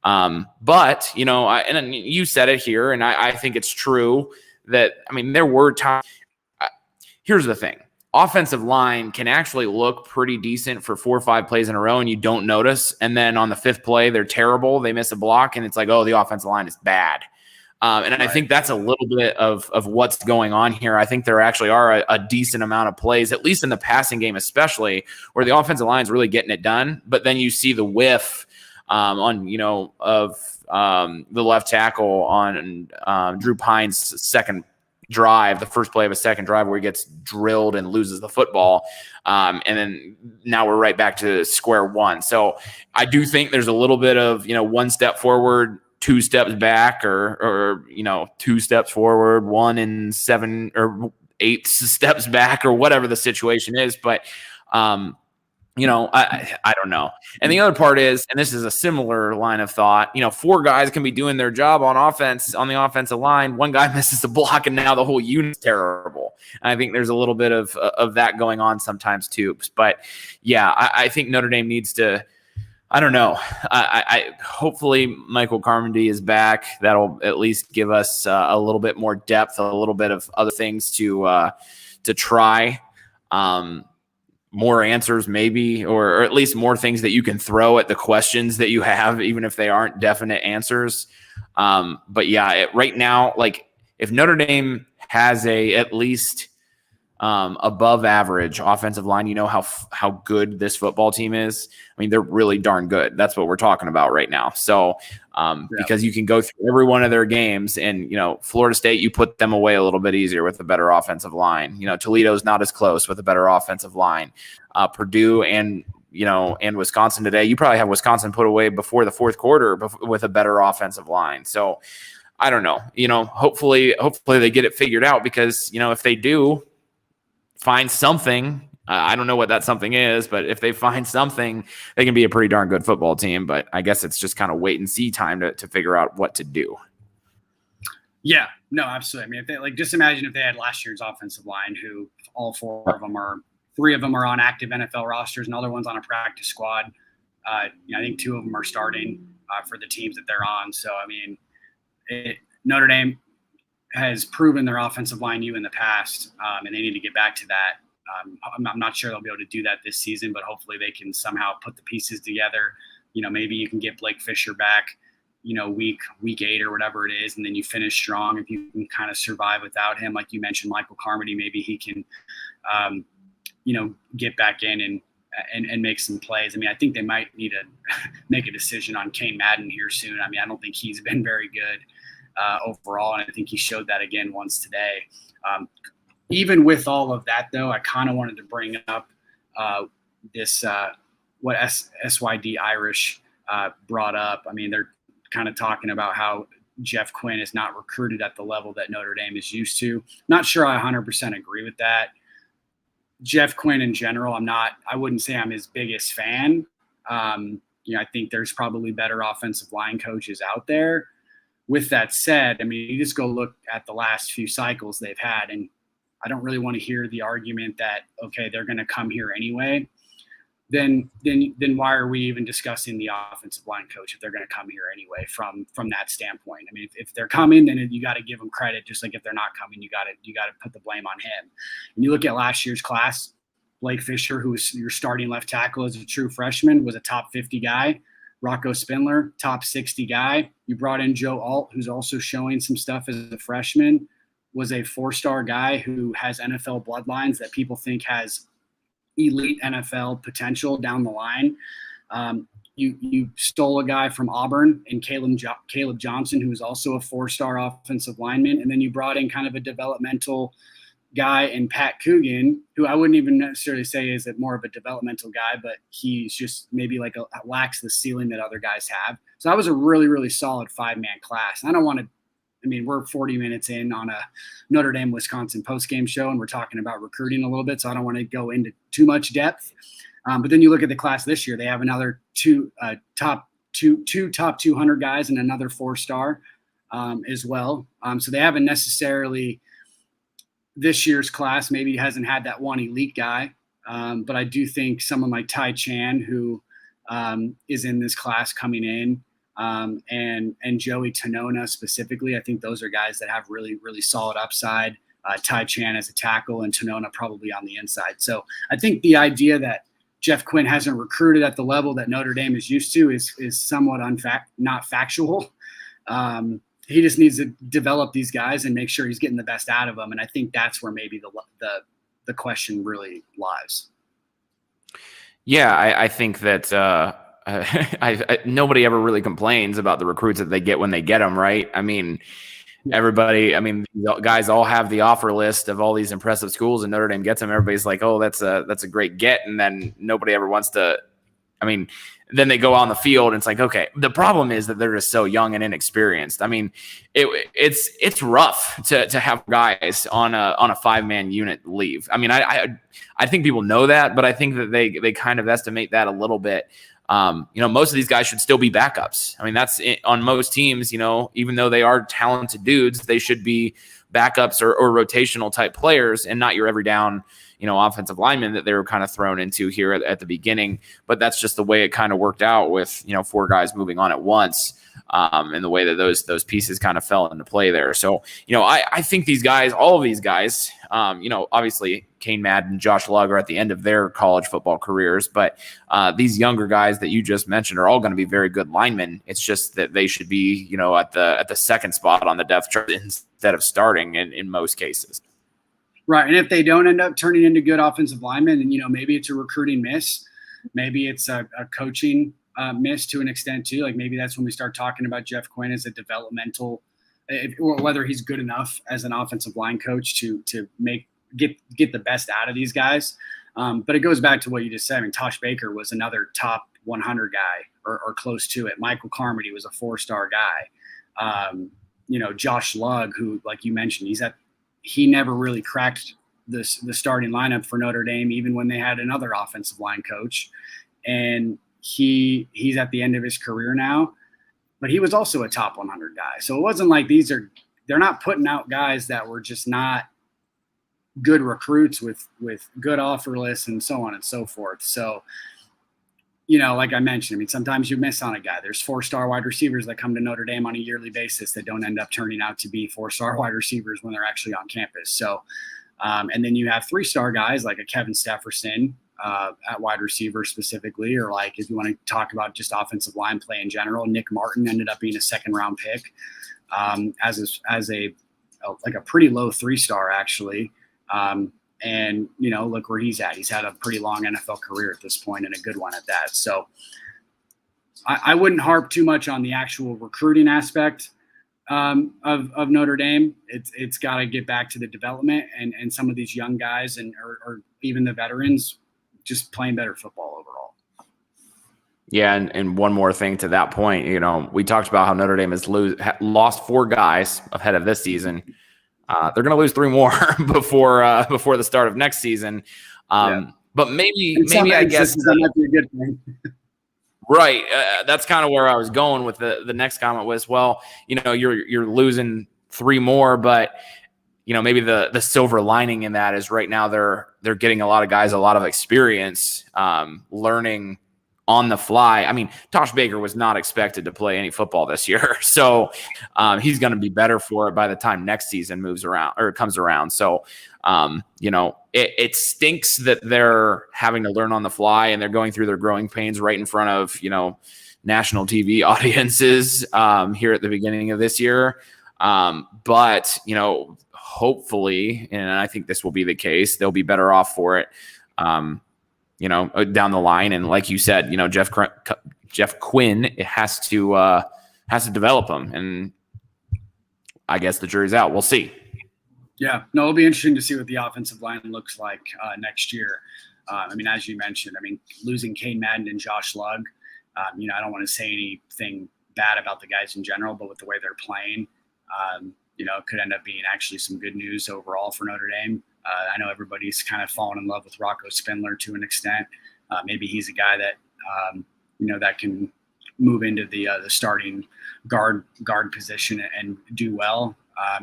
But, and you said it here, and I think it's true that, there were times. Here's the thing. Offensive line can actually look pretty decent for 4 or 5 plays in a row and you don't notice. And then on the 5th play, they're terrible. They miss a block and it's like, oh, the offensive line is bad. And I think that's a little bit of what's going on here. I think there actually are a decent amount of plays, at least in the passing game, especially where the offensive line is really getting it done. But then you see the whiff of the left tackle on Drew Pine's second drive, the first play of a second drive where he gets drilled and loses the football. And then now we're right back to square one. So I do think there's a little bit of, 1 step forward, 2 steps back, or 2 steps forward, 1 and 7 or 8 steps back, or whatever the situation is. But, I don't know. And the other part is, and this is a similar line of thought, 4 guys can be doing their job on offense, on the offensive line. 1 guy misses a block and now the whole unit's terrible. And I think there's a little bit of that going on sometimes too. But yeah, I think Notre Dame needs to, I don't know. I hopefully Michael Carmody is back. That'll at least give us a little bit more depth, a little bit of other things to try. More answers maybe, or at least more things that you can throw at the questions that you have, even if they aren't definite answers. But yeah, right now, like if Notre Dame has at least above average offensive line, how good this football team is. They're really darn good. That's what we're talking about right now. So because you can go through every one of their games and, Florida State, you put them away a little bit easier with a better offensive line. Toledo's not as close with a better offensive line. Purdue and Wisconsin today, you probably have Wisconsin put away before the 4th quarter with a better offensive line. So I don't know, hopefully they get it figured out, because, if they do find something, I don't know what that something is, but if they find something, they can be a pretty darn good football team. But I guess it's just kind of wait and see time to figure out what to do. Yeah, no, absolutely. If they, just imagine if they had last year's offensive line, who all 3 of them are on active NFL rosters, and other one's on a practice squad. I think 2 of them are starting for the teams that they're on. So, Notre Dame has proven their offensive line in the past, and they need to get back to that. I'm not sure they'll be able to do that this season, but hopefully they can somehow put the pieces together. Maybe you can get Blake Fisher back, week 8 or whatever it is, and then you finish strong. If you can kind of survive without him, like you mentioned, Michael Carmody, maybe he can, get back in and make some plays. I think they might need to make a decision on Kane Madden here soon. I don't think he's been very good overall, and I think he showed that again once today. Even with all of that, though, I kind of wanted to bring up this what SYD Irish brought up. They're kind of talking about how Jeff Quinn is not recruited at the level that Notre Dame is used to. Not sure I 100% agree with that. Jeff Quinn in general, I wouldn't say I'm his biggest fan. I think there's probably better offensive line coaches out there. With that said, you just go look at the last few cycles they've had, and I don't really want to hear the argument that, okay, they're going to come here anyway. Then why are we even discussing the offensive line coach if they're going to come here anyway from that standpoint? If they're coming, then you got to give them credit. Just like if they're not coming, you got to put the blame on him. And you look at last year's class, Blake Fisher, who was your starting left tackle as a true freshman, was a top 50 guy. Rocco Spindler, top 60 guy. You brought in Joe Alt, who's also showing some stuff as a freshman, was a 4-star guy who has NFL bloodlines that people think has elite NFL potential down the line. You stole a guy from Auburn and Caleb Johnson, who was also a 4-star offensive lineman, and then you brought in kind of a developmental guy in Pat Coogan, who I wouldn't even necessarily say is more of a developmental guy, but he's just maybe lacks the ceiling that other guys have. So that was a really, really solid 5-man class. I don't want to. I mean, we're 40 minutes in on a Notre Dame Wisconsin postgame show, and we're talking about recruiting a little bit, so I don't want to go into too much depth. But then you look at the class this year; they have another two top 200 guys and another 4-star as well. So they haven't necessarily this year's class maybe hasn't had that one elite guy, but I do think someone like Ty Chan, who is in this class coming in, and Joey Tonona specifically, I think those are guys that have really, really solid upside. Ty Chan as a tackle and Tonona probably on the inside. So I think the idea that Jeff Quinn hasn't recruited at the level that Notre Dame is used to is somewhat not factual. He just needs to develop these guys and make sure he's getting the best out of them. And I think that's where maybe the question really lies. Yeah, I think that nobody ever really complains about the recruits that they get when they get them, right? I mean, guys all have the offer list of all these impressive schools, and Notre Dame gets them. Everybody's like, oh, that's a great get. And then nobody ever wants to, then they go on the field and it's like, okay, the problem is that they're just so young and inexperienced. I mean, it's rough to have guys on a 5-man unit leave. I mean, I think people know that, but I think that they kind of estimate that a little bit. Most of these guys should still be backups. I mean, that's on most teams, even though they are talented dudes, they should be backups or rotational type players and not your every down, offensive linemen that they were kind of thrown into here at the beginning. But that's just the way it kind of worked out with, 4 guys moving on at once. And the way that those pieces kind of fell into play there. So, I think these guys, all of these guys, obviously Kane Madden, Josh Lugg are at the end of their college football careers, but these younger guys that you just mentioned are all going to be very good linemen. It's just that they should be, at the second spot on the depth chart instead of starting in most cases. Right. And if they don't end up turning into good offensive linemen, then, maybe it's a recruiting miss. Maybe it's a coaching miss to an extent too. Like maybe that's when we start talking about Jeff Quinn as a developmental, or whether he's good enough as an offensive line coach to get the best out of these guys. But it goes back to what you just said. I mean, Tosh Baker was another top 100 guy or close to it. Michael Carmody was a 4-star guy. Josh Lugg, who, like you mentioned, he never really cracked the starting lineup for Notre Dame, even when they had another offensive line coach. And he's at the end of his career now, but he was also a top 100 guy. So it wasn't like they're not putting out guys that were just not good recruits with good offer lists and so on and so forth. So, like I mentioned, sometimes you miss on a guy. There's 4-star wide receivers that come to Notre Dame on a yearly basis that don't end up turning out to be 4-star wide receivers when they're actually on campus. So, and then you have 3-star guys like a Kevin Stefferson at wide receiver specifically, or like if you want to talk about just offensive line play in general, Nick Martin ended up being a 2nd-round pick as a pretty low 3-star actually. And, look where he's at. He's had a pretty long NFL career at this point and a good one at that. So I wouldn't harp too much on the actual recruiting aspect of Notre Dame. It's got to get back to the development and some of these young guys or even the veterans just playing better football overall. Yeah, and one more thing to that point, we talked about how Notre Dame has lost 4 guys ahead of this season. They're going to lose 3 more before the start of next season. But maybe I guess that might be a good thing. Right. That's kind of where I was going with the next comment was, well, you're losing 3 more, but maybe the silver lining in that is right now they're getting a lot of guys a lot of experience, learning on the fly. I mean, Tosh Baker was not expected to play any football this year. So he's going to be better for it by the time next season comes around. So, it stinks that they're having to learn on the fly and they're going through their growing pains right in front of, national TV audiences here at the beginning of this year. But, hopefully, and I think this will be the case, they'll be better off for it. down the line. And like you said, Jeff Quinn has to develop them. And I guess the jury's out. We'll see. Yeah, no, it'll be interesting to see what the offensive line looks like next year. As you mentioned, losing Kane Madden and Josh Lugg, I don't want to say anything bad about the guys in general, but with the way they're playing, it could end up being actually some good news overall for Notre Dame. I know everybody's kind of fallen in love with Rocco Spindler to an extent. Maybe he's a guy that, that can move into the starting guard position and do well.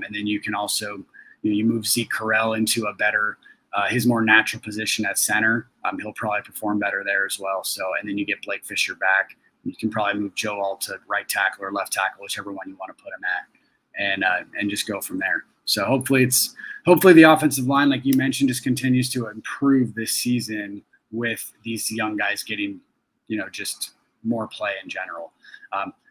And then you can also, you move Zeke Correll into a better, his more natural position at center. He'll probably perform better there as well. So, and then you get Blake Fisher back. You can probably move Joe Alt to right tackle or left tackle, whichever one you want to put him at, and just go from there. So hopefully the offensive line, like you mentioned, just continues to improve this season with these young guys getting, just more play in general.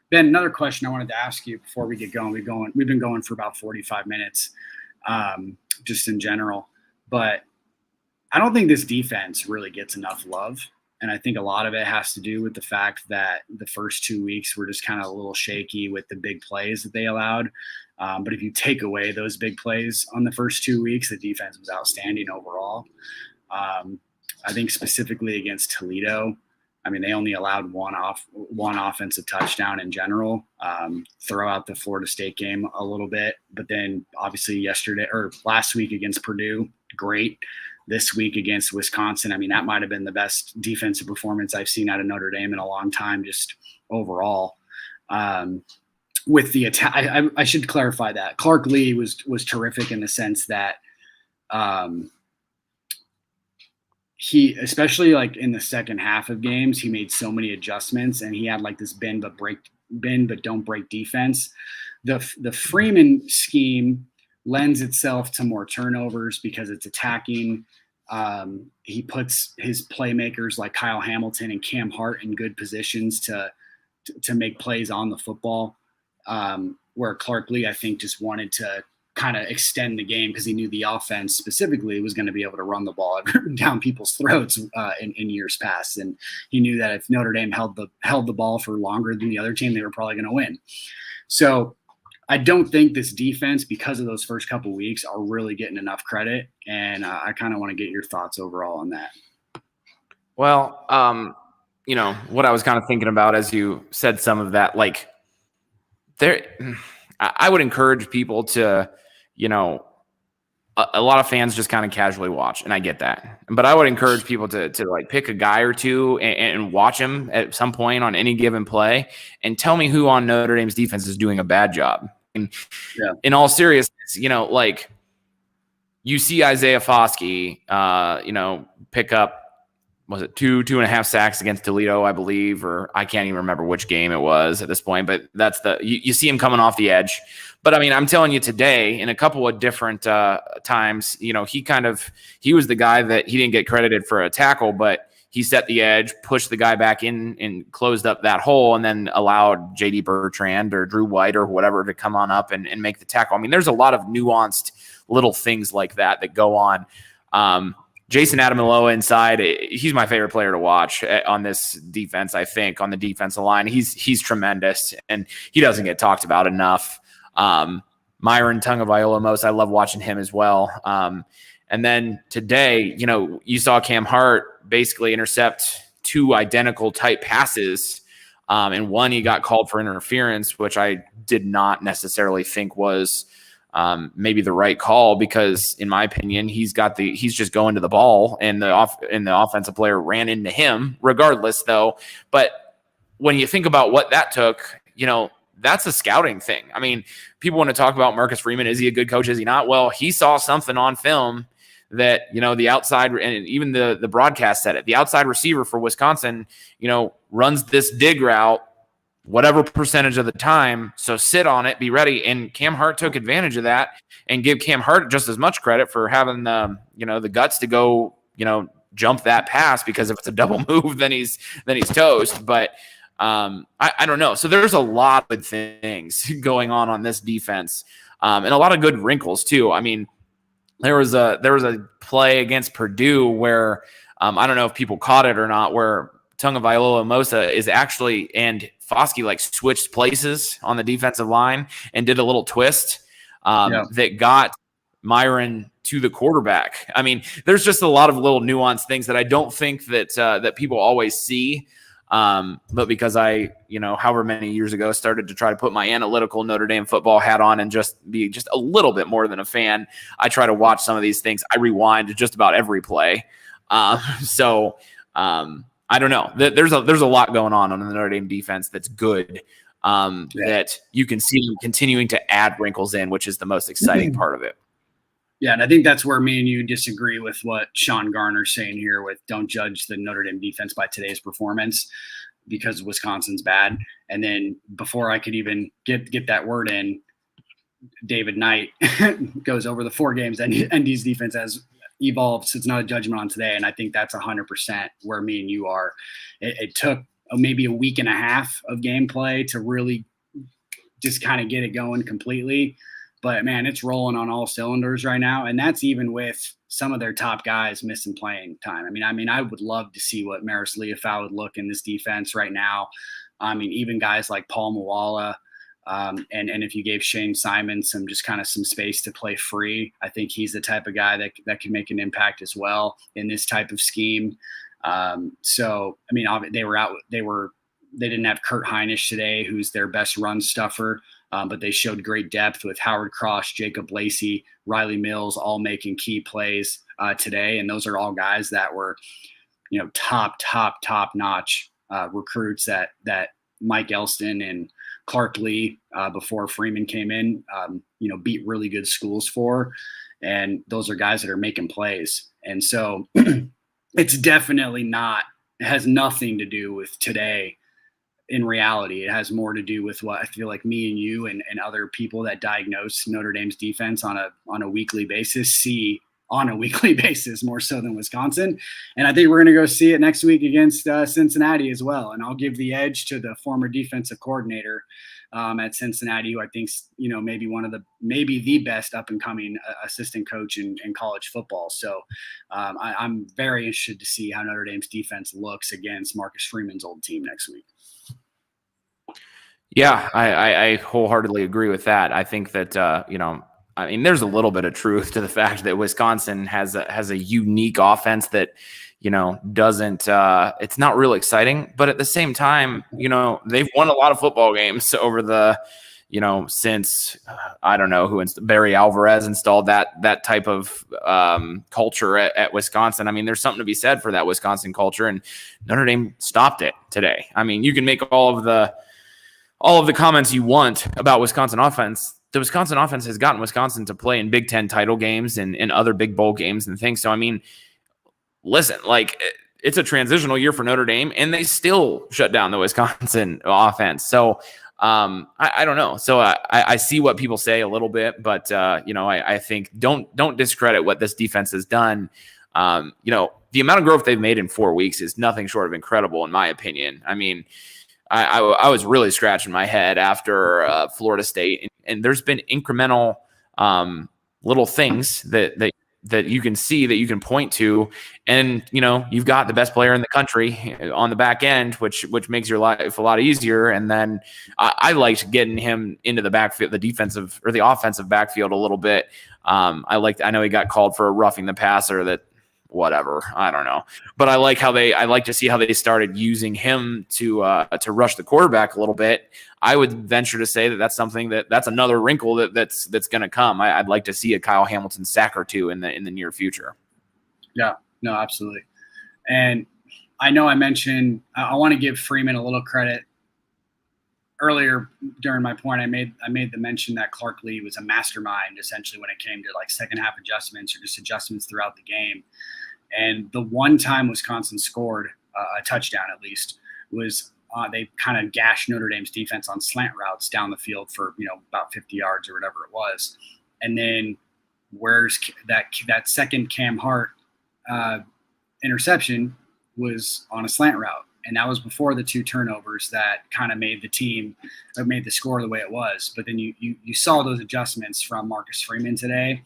Ben, another question I wanted to ask you before we get going. We've been going for about 45 minutes, just in general, but I don't think this defense really gets enough love. And I think a lot of it has to do with the fact that the first 2 weeks were just kind of a little shaky with the big plays that they allowed. But if you take away those big plays on the first 2 weeks, the defense was outstanding overall. I think specifically against Toledo, they only allowed one offensive touchdown in general. Throw out the Florida State game a little bit, but then obviously last week against Purdue, great. This week against Wisconsin, that might have been the best defensive performance I've seen out of Notre Dame in a long time, just overall. With the attack, I should clarify that Clark Lee was terrific in the sense that he, especially like in the second half of games, he made so many adjustments, and he had like this bend but don't break defense. The Freeman scheme lends itself to more turnovers because it's attacking. He puts his playmakers like Kyle Hamilton and Cam Hart in good positions to make plays on the football. Where Clark Lee, I think, just wanted to kind of extend the game because he knew the offense specifically was going to be able to run the ball down people's throats in years past. And he knew that if Notre Dame held the ball for longer than the other team, they were probably going to win. So I don't think this defense, because of those first couple weeks, are really getting enough credit. And I kind of want to get your thoughts overall on that. Well, what I was kind of thinking about as you said some of that, like I would encourage people to, a lot of fans just kind of casually watch, and I get that. But I would encourage people to like pick a guy or two and watch him at some point on any given play and tell me who on Notre Dame's defense is doing a bad job. And in all seriousness, like you see Isaiah Foskey, pick up, was it 2.5 sacks against Toledo, I believe, or I can't even remember which game it was at this point, but that's you see him coming off the edge. But I'm telling you today, in a couple of different times, he was the guy that he didn't get credited for a tackle, but he set the edge, pushed the guy back in and closed up that hole, and then allowed J.D. Bertrand or Drew White or whatever to come on up and make the tackle. There's a lot of nuanced little things like that go on. Jason Adamilola inside, he's my favorite player to watch on this defense, I think, on the defensive line. He's tremendous, and he doesn't get talked about enough. Myron Tungavailoa, I love watching him as well. And then today, you saw Cam Hart basically intercept 2 identical type passes. And one, he got called for interference, which I did not necessarily think was maybe the right call, because in my opinion, he's just going to the ball, and the offensive player ran into him regardless though. But when you think about what that took, that's a scouting thing. People want to talk about Marcus Freeman. Is he a good coach? Is he not? Well, he saw something on film that, the outside, and even the broadcast said it, the outside receiver for Wisconsin, runs this dig route whatever percentage of the time. So sit on it, be ready. And Cam Hart took advantage of that, and give Cam Hart just as much credit for having the guts to go, jump that pass, because if it's a double move, then he's toast. But I don't know. So there's a lot of things going on this defense, and a lot of good wrinkles too. There was a play against Purdue where I don't know if people caught it or not, where Tagovailoa Mosa is actually, and Foskey like switched places on the defensive line and did a little twist that got Myron to the quarterback. I mean, there's just a lot of little nuanced things that I don't think that people always see. But because I, however many years ago, started to try to put my analytical Notre Dame football hat on and just be just a little bit more than a fan, I try to watch some of these things. I rewind just about every play. So I don't know. There's a lot going on the Notre Dame defense that's good. That you can see them continuing to add wrinkles in, which is the most exciting part of it. Yeah, and I think that's where me and you disagree with what Sean Garner's saying here with don't judge the Notre Dame defense by today's performance because Wisconsin's bad. And then before I could even get that word in, David Knight goes over the 4 games and ND's defense has evolved. So it's not a judgment on today. And I think that's 100% where me and you are. It took maybe a week and a half of gameplay to really just kind of get it going completely. But, man, it's rolling on all cylinders right now, and that's even with some of their top guys missing playing time. I mean, I would love to see what Maris Leafau would look in this defense right now. I mean, even guys like Paul Muala, and if you gave Shane Simon some space to play free, I think he's the type of guy that can make an impact as well in this type of scheme. So, I mean, they didn't have Kurt Heinisch today, who's their best run stuffer. But they showed great depth with Howard Cross, Jacob Lacey, Riley Mills, all making key plays today. And those are all guys that were, top notch recruits that Mike Elston and Clark Lee before Freeman came in, beat really good schools for. And those are guys that are making plays. And so it's definitely it has nothing to do with today. In reality, it has more to do with what I feel like me and you and other people that diagnose Notre Dame's defense on a weekly basis see on a weekly basis more so than Wisconsin. And I think we're going to go see it next week against Cincinnati as well. And I'll give the edge to the former defensive coordinator at Cincinnati, who I think's maybe the best up and coming assistant coach in college football. So I'm very interested to see how Notre Dame's defense looks against Marcus Freeman's old team next week. Yeah, I wholeheartedly agree with that. I think that, there's a little bit of truth to the fact that Wisconsin has a unique offense that, doesn't, it's not real exciting, but at the same time, they've won a lot of football games over the, since I don't know who Barry Alvarez installed that type of culture at Wisconsin. I mean, there's something to be said for that Wisconsin culture, and Notre Dame stopped it today. I mean, you can make all of the comments you want about Wisconsin offense. The Wisconsin offense has gotten Wisconsin to play in Big Ten title games and other big bowl games and things. So, I mean, listen, it's a transitional year for Notre Dame, and they still shut down the Wisconsin offense. So, I don't know. So I see what people say a little bit, but, I think don't discredit what this defense has done. The amount of growth they've made in 4 weeks is nothing short of incredible, in my opinion. I mean, I was really scratching my head after Florida State, and there's been incremental little things that you can see, that you can point to, and you've got the best player in the country on the back end, which makes your life a lot easier. And then I liked getting him into the backfield, the defensive or the offensive backfield a little bit. I know he got called for a roughing the passer that. Whatever, I don't know, but I like to see how they started using him to rush the quarterback a little bit. I would venture to say that's something that's another wrinkle that's going to come. I'd like to see a Kyle Hamilton sack or two in the near future. Yeah, no, absolutely. And I know I mentioned I want to give Freeman a little credit. Earlier during my point, I made the mention that Clark Lee was a mastermind essentially when it came to second half adjustments or just adjustments throughout the game. And the one time Wisconsin scored a touchdown, at least, was they kind of gashed Notre Dame's defense on slant routes down the field for about 50 yards or whatever it was. And then where's that second Cam Hart interception was on a slant route. And that was before the 2 turnovers that kind of made the score the way it was. But then you saw those adjustments from Marcus Freeman today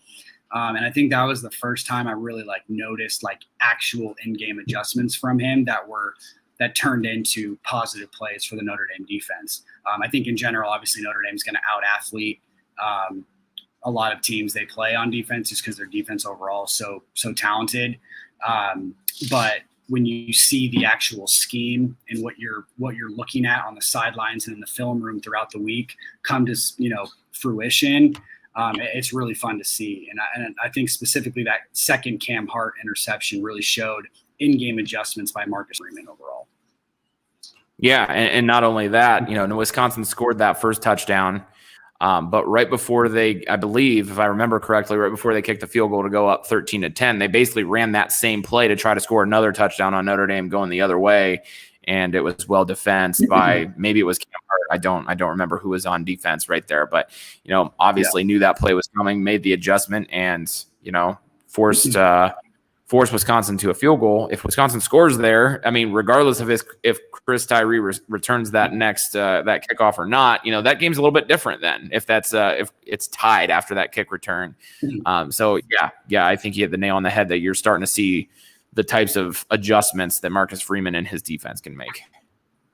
And I think that was the first time I really noticed actual in-game adjustments from him that turned into positive plays for the Notre Dame defense. I think in general, obviously Notre Dame's going to out-athlete a lot of teams they play on defense just because their defense overall is so talented. But when you see the actual scheme and what you're looking at on the sidelines and in the film room throughout the week come to fruition, it's really fun to see. And I think specifically that second Cam Hart interception really showed in-game adjustments by Marcus Freeman overall. Yeah, and not only that, Wisconsin scored that first touchdown, but right before I believe, if I remember correctly, right before they kicked the field goal to go up 13-10, they basically ran that same play to try to score another touchdown on Notre Dame going the other way, and it was well defensed by maybe it was Cam Hart. I don't remember who was on defense right there, but obviously knew that play was coming, made the adjustment, and forced Wisconsin to a field goal. If Wisconsin scores there, I mean, regardless of if Chris Tyree returns that next that kickoff or not, that game's a little bit different then. If that's if it's tied after that kick return. So I think you hit the nail on the head that you're starting to see the types of adjustments that Marcus Freeman and his defense can make.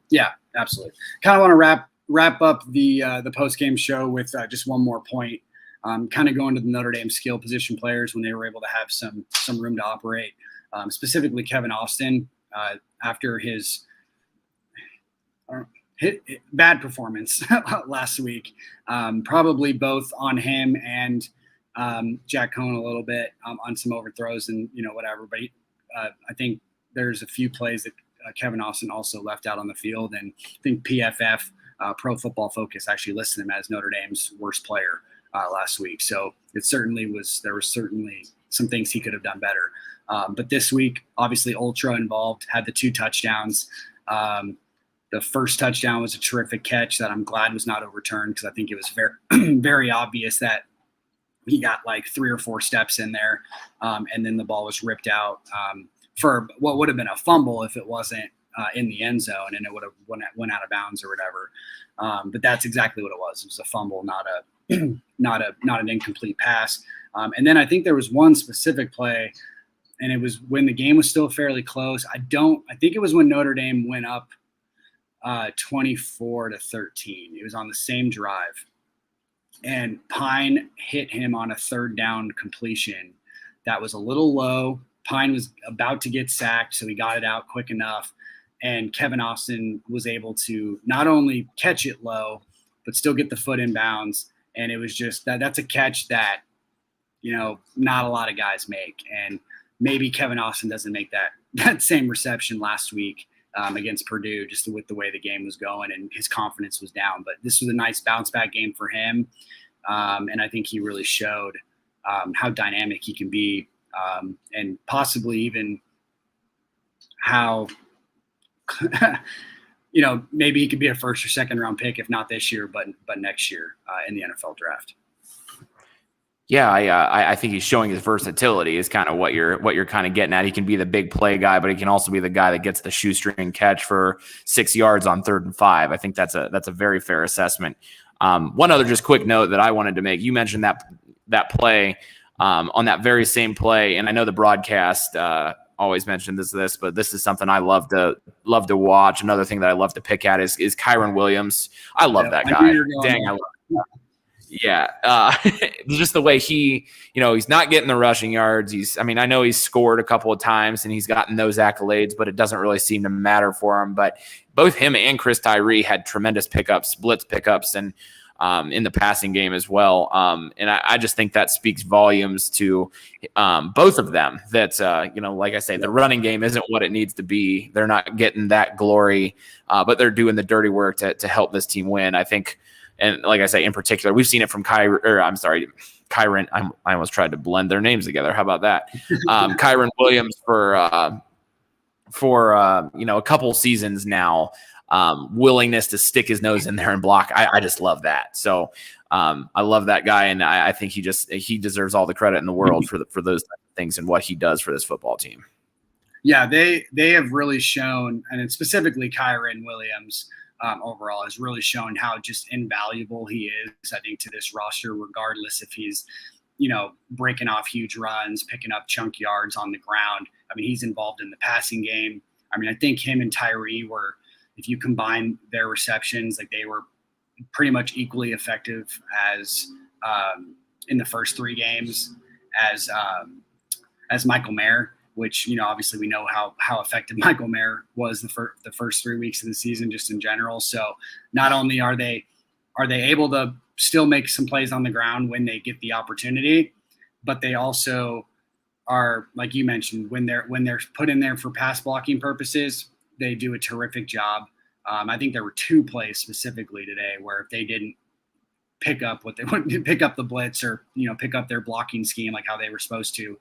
Yeah, absolutely. Kind of want to wrap up the post game show with just one more point. Kind of going to the Notre Dame skill position players when they were able to have some room to operate, specifically Kevin Austin after his bad performance last week, probably both on him and Jack Cohn a little bit on some overthrows and whatever. But I think there's a few plays that Kevin Austin also left out on the field, and I think PFF Pro Football Focus actually listed him as Notre Dame's worst player last week. So there was certainly some things he could have done better. But this week, obviously ultra involved, had the 2 touchdowns. The first touchdown was a terrific catch that I'm glad was not overturned because I think it was very, very obvious that he got 3 or 4 steps in there. And then the ball was ripped out for what would have been a fumble if it wasn't in the end zone, and it would have went out of bounds or whatever. But that's exactly what it was. It was a fumble, not an incomplete pass. And then I think there was one specific play, and it was when the game was still fairly close. I think it was when Notre Dame went up 24-13. It was on the same drive, and Pine hit him on a 3rd down completion that was a little low. Pine was about to get sacked, so he got it out quick enough, and Kevin Austin was able to not only catch it low, but still get the foot in bounds. And it was just that's a catch that, not a lot of guys make. And maybe Kevin Austin doesn't make that same reception last week against Purdue, just with the way the game was going and his confidence was down. But this was a nice bounce back game for him. And I think he really showed how dynamic he can be, and possibly even how, maybe he could be a 1st or 2nd round pick, if not this year, but next year in the NFL draft. Yeah, I think he's showing his versatility is kind of what you're kind of getting at. He can be the big play guy, but he can also be the guy that gets the shoestring catch for 6 yards on 3rd and 5. I think that's a very fair assessment. One other just quick note that I wanted to make. You mentioned that play on that very same play, and I know the broadcast always mentioned this, but this is something I love to watch. Another thing that I love to pick at is Kyren Williams. I love that guy. Dang, I love him. Yeah. Just the way he's not getting the rushing yards. I know he's scored a couple of times and he's gotten those accolades, but it doesn't really seem to matter for him. But both him and Chris Tyree had tremendous pickups, blitz pickups, and in the passing game as well. And I just think that speaks volumes to both of them that, like I say, the running game isn't what it needs to be. They're not getting that glory, but they're doing the dirty work to help this team win. I think, and like I say, in particular, we've seen it from Kyren. I almost tried to blend their names together. How about that? Kyren Williams for a couple seasons now. Willingness to stick his nose in there and block. I just love that. So I love that guy, and I think he deserves all the credit in the world for those things and what he does for this football team. Yeah, they have really shown, and specifically Kyren Williams overall has really shown how just invaluable he is, I think, to this roster, regardless if he's breaking off huge runs, picking up chunk yards on the ground. I mean, he's involved in the passing game. I mean, I think him and Tyree were, if you combine their receptions, like they were pretty much equally effective as in the first 3 games as Michael Mayer, which, obviously we know how effective Michael Mayer was the first 3 weeks of the season, just in general. So not only are they able to still make some plays on the ground when they get the opportunity, but they also are, like you mentioned, when they're put in there for pass blocking purposes, they do a terrific job. I think there were 2 plays specifically today where if they didn't pick up the blitz or pick up their blocking scheme like how they were supposed to,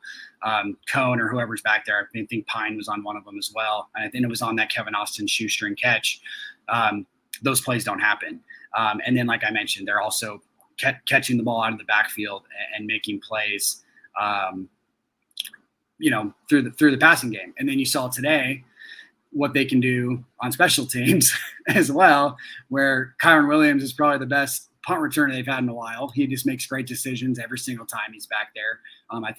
Cone or whoever's back there, I think Pine was on one of them as well, and I think it was on that Kevin Austin shoestring catch. Those plays don't happen. And then, like I mentioned, they're also catching the ball out of the backfield and making plays, through the passing game. And then you saw today what they can do on special teams as well, where Kyron Williams is probably the best punt returner they've had in a while. He just makes great decisions every single time he's back there. I don't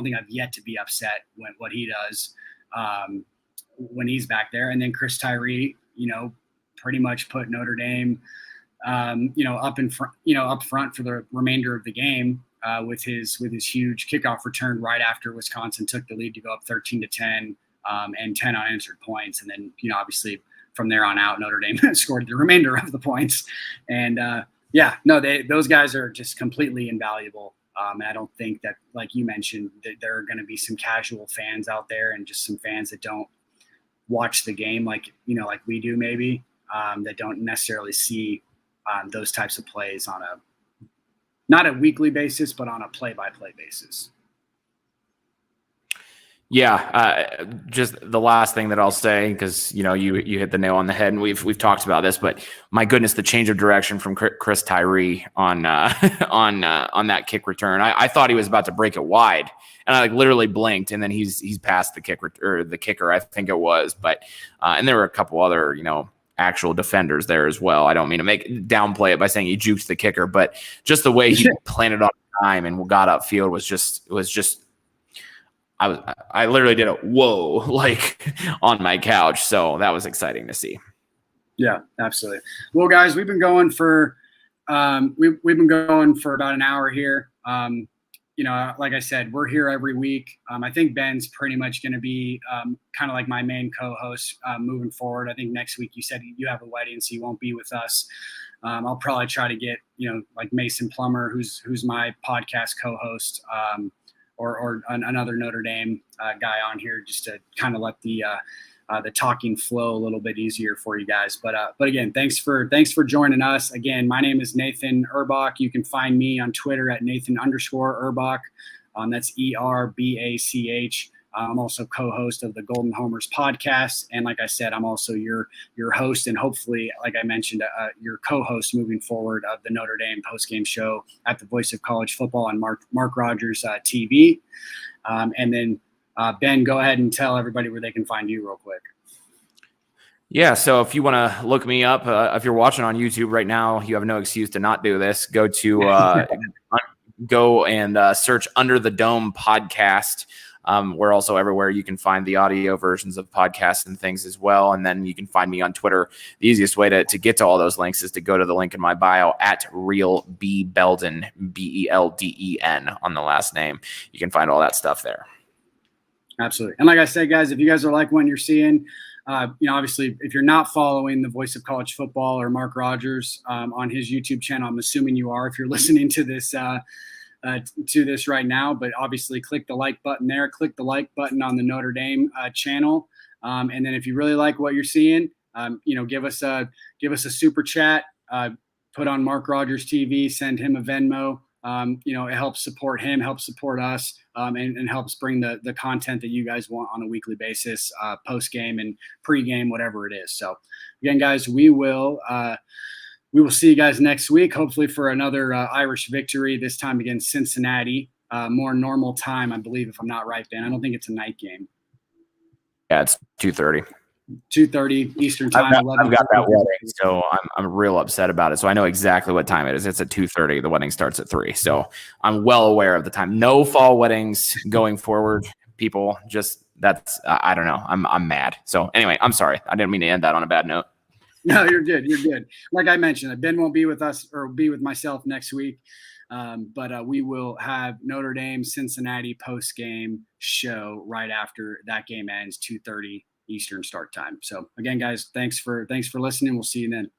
think I've yet to be upset when what he does when he's back there. And then Chris Tyree, pretty much put Notre Dame, up front for the remainder of the game with his huge kickoff return right after Wisconsin took the lead to go up 13-10 and 10 unanswered points. And then, obviously from there on out, Notre Dame scored the remainder of the points. And those guys are just completely invaluable. I don't think that, like you mentioned, that there are going to be some casual fans out there and just some fans that don't watch the game like we do maybe, that don't necessarily see those types of plays on not a weekly basis, but on a play-by-play basis. Yeah, just the last thing that I'll say, because you hit the nail on the head, and we've talked about this, but my goodness, the change of direction from Chris Tyree on that kick return. I thought he was about to break it wide, and I literally blinked, and then he's past the kicker, I think it was, but and there were a couple other actual defenders there as well. I don't mean to downplay it by saying he juked the kicker, but just the way he planted on time and got upfield was just. I literally did a whoa like on my couch, so that was exciting to see. Yeah, absolutely. Well, guys, we've been going for about an hour here. Like I said, we're here every week. I think Ben's pretty much going to be kind of like my main co-host moving forward. I think next week you said you have a wedding, so you won't be with us. I'll probably try to get like Mason Plummer, who's my podcast co-host. Or another Notre Dame guy on here, just to kind of let the talking flow a little bit easier for you guys. But again, thanks for joining us. Again, my name is Nathan Erbach. You can find me on Twitter at Nathan_Erbach. That's ERBACH. I'm also co-host of the Golden Homers podcast. And like I said, I'm also your host and hopefully, like I mentioned, your co-host moving forward of the Notre Dame postgame show at the Voice of College Football on Mark Rogers TV. And then, Ben, go ahead and tell everybody where they can find you real quick. Yeah, so if you want to look me up, if you're watching on YouTube right now, you have no excuse to not do this. Go to go and search Under the Dome podcast. We're also everywhere. You can find the audio versions of podcasts and things as well. And then you can find me on Twitter. The easiest way to get to all those links is to go to the link in my bio at Real B Belden, Belden on the last name. You can find all that stuff there. Absolutely. And like I said, guys, if you guys are like what you're seeing, obviously, if you're not following the Voice of College Football or Mark Rogers on his YouTube channel, I'm assuming you are if you're listening to this right now, but obviously click the like button there, click the like button on the Notre Dame channel. And then if you really like what you're seeing, give us a super chat, put on Mark Rogers TV, send him a Venmo. It helps support him, helps support us, and helps bring the content that you guys want on a weekly basis, post game and pre-game, whatever it is. So again, guys, we will see you guys next week, hopefully for another Irish victory, this time against Cincinnati. More normal time, I believe, if I'm not right, Ben. I don't think it's a night game. Yeah, it's 2:30. 2:30 Eastern time. I've got that wedding, so I'm real upset about it. So I know exactly what time it is. It's at 2:30. The wedding starts at 3. So I'm well aware of the time. No fall weddings going forward, people. Just that's I don't know. I'm mad. So anyway, I'm sorry. I didn't mean to end that on a bad note. No, you're good. You're good. Like I mentioned, Ben won't be with us or be with myself next week. But we will have Notre Dame Cincinnati post game show right after that game ends, 2:30 Eastern start time. So again, guys, thanks for listening. We'll see you then.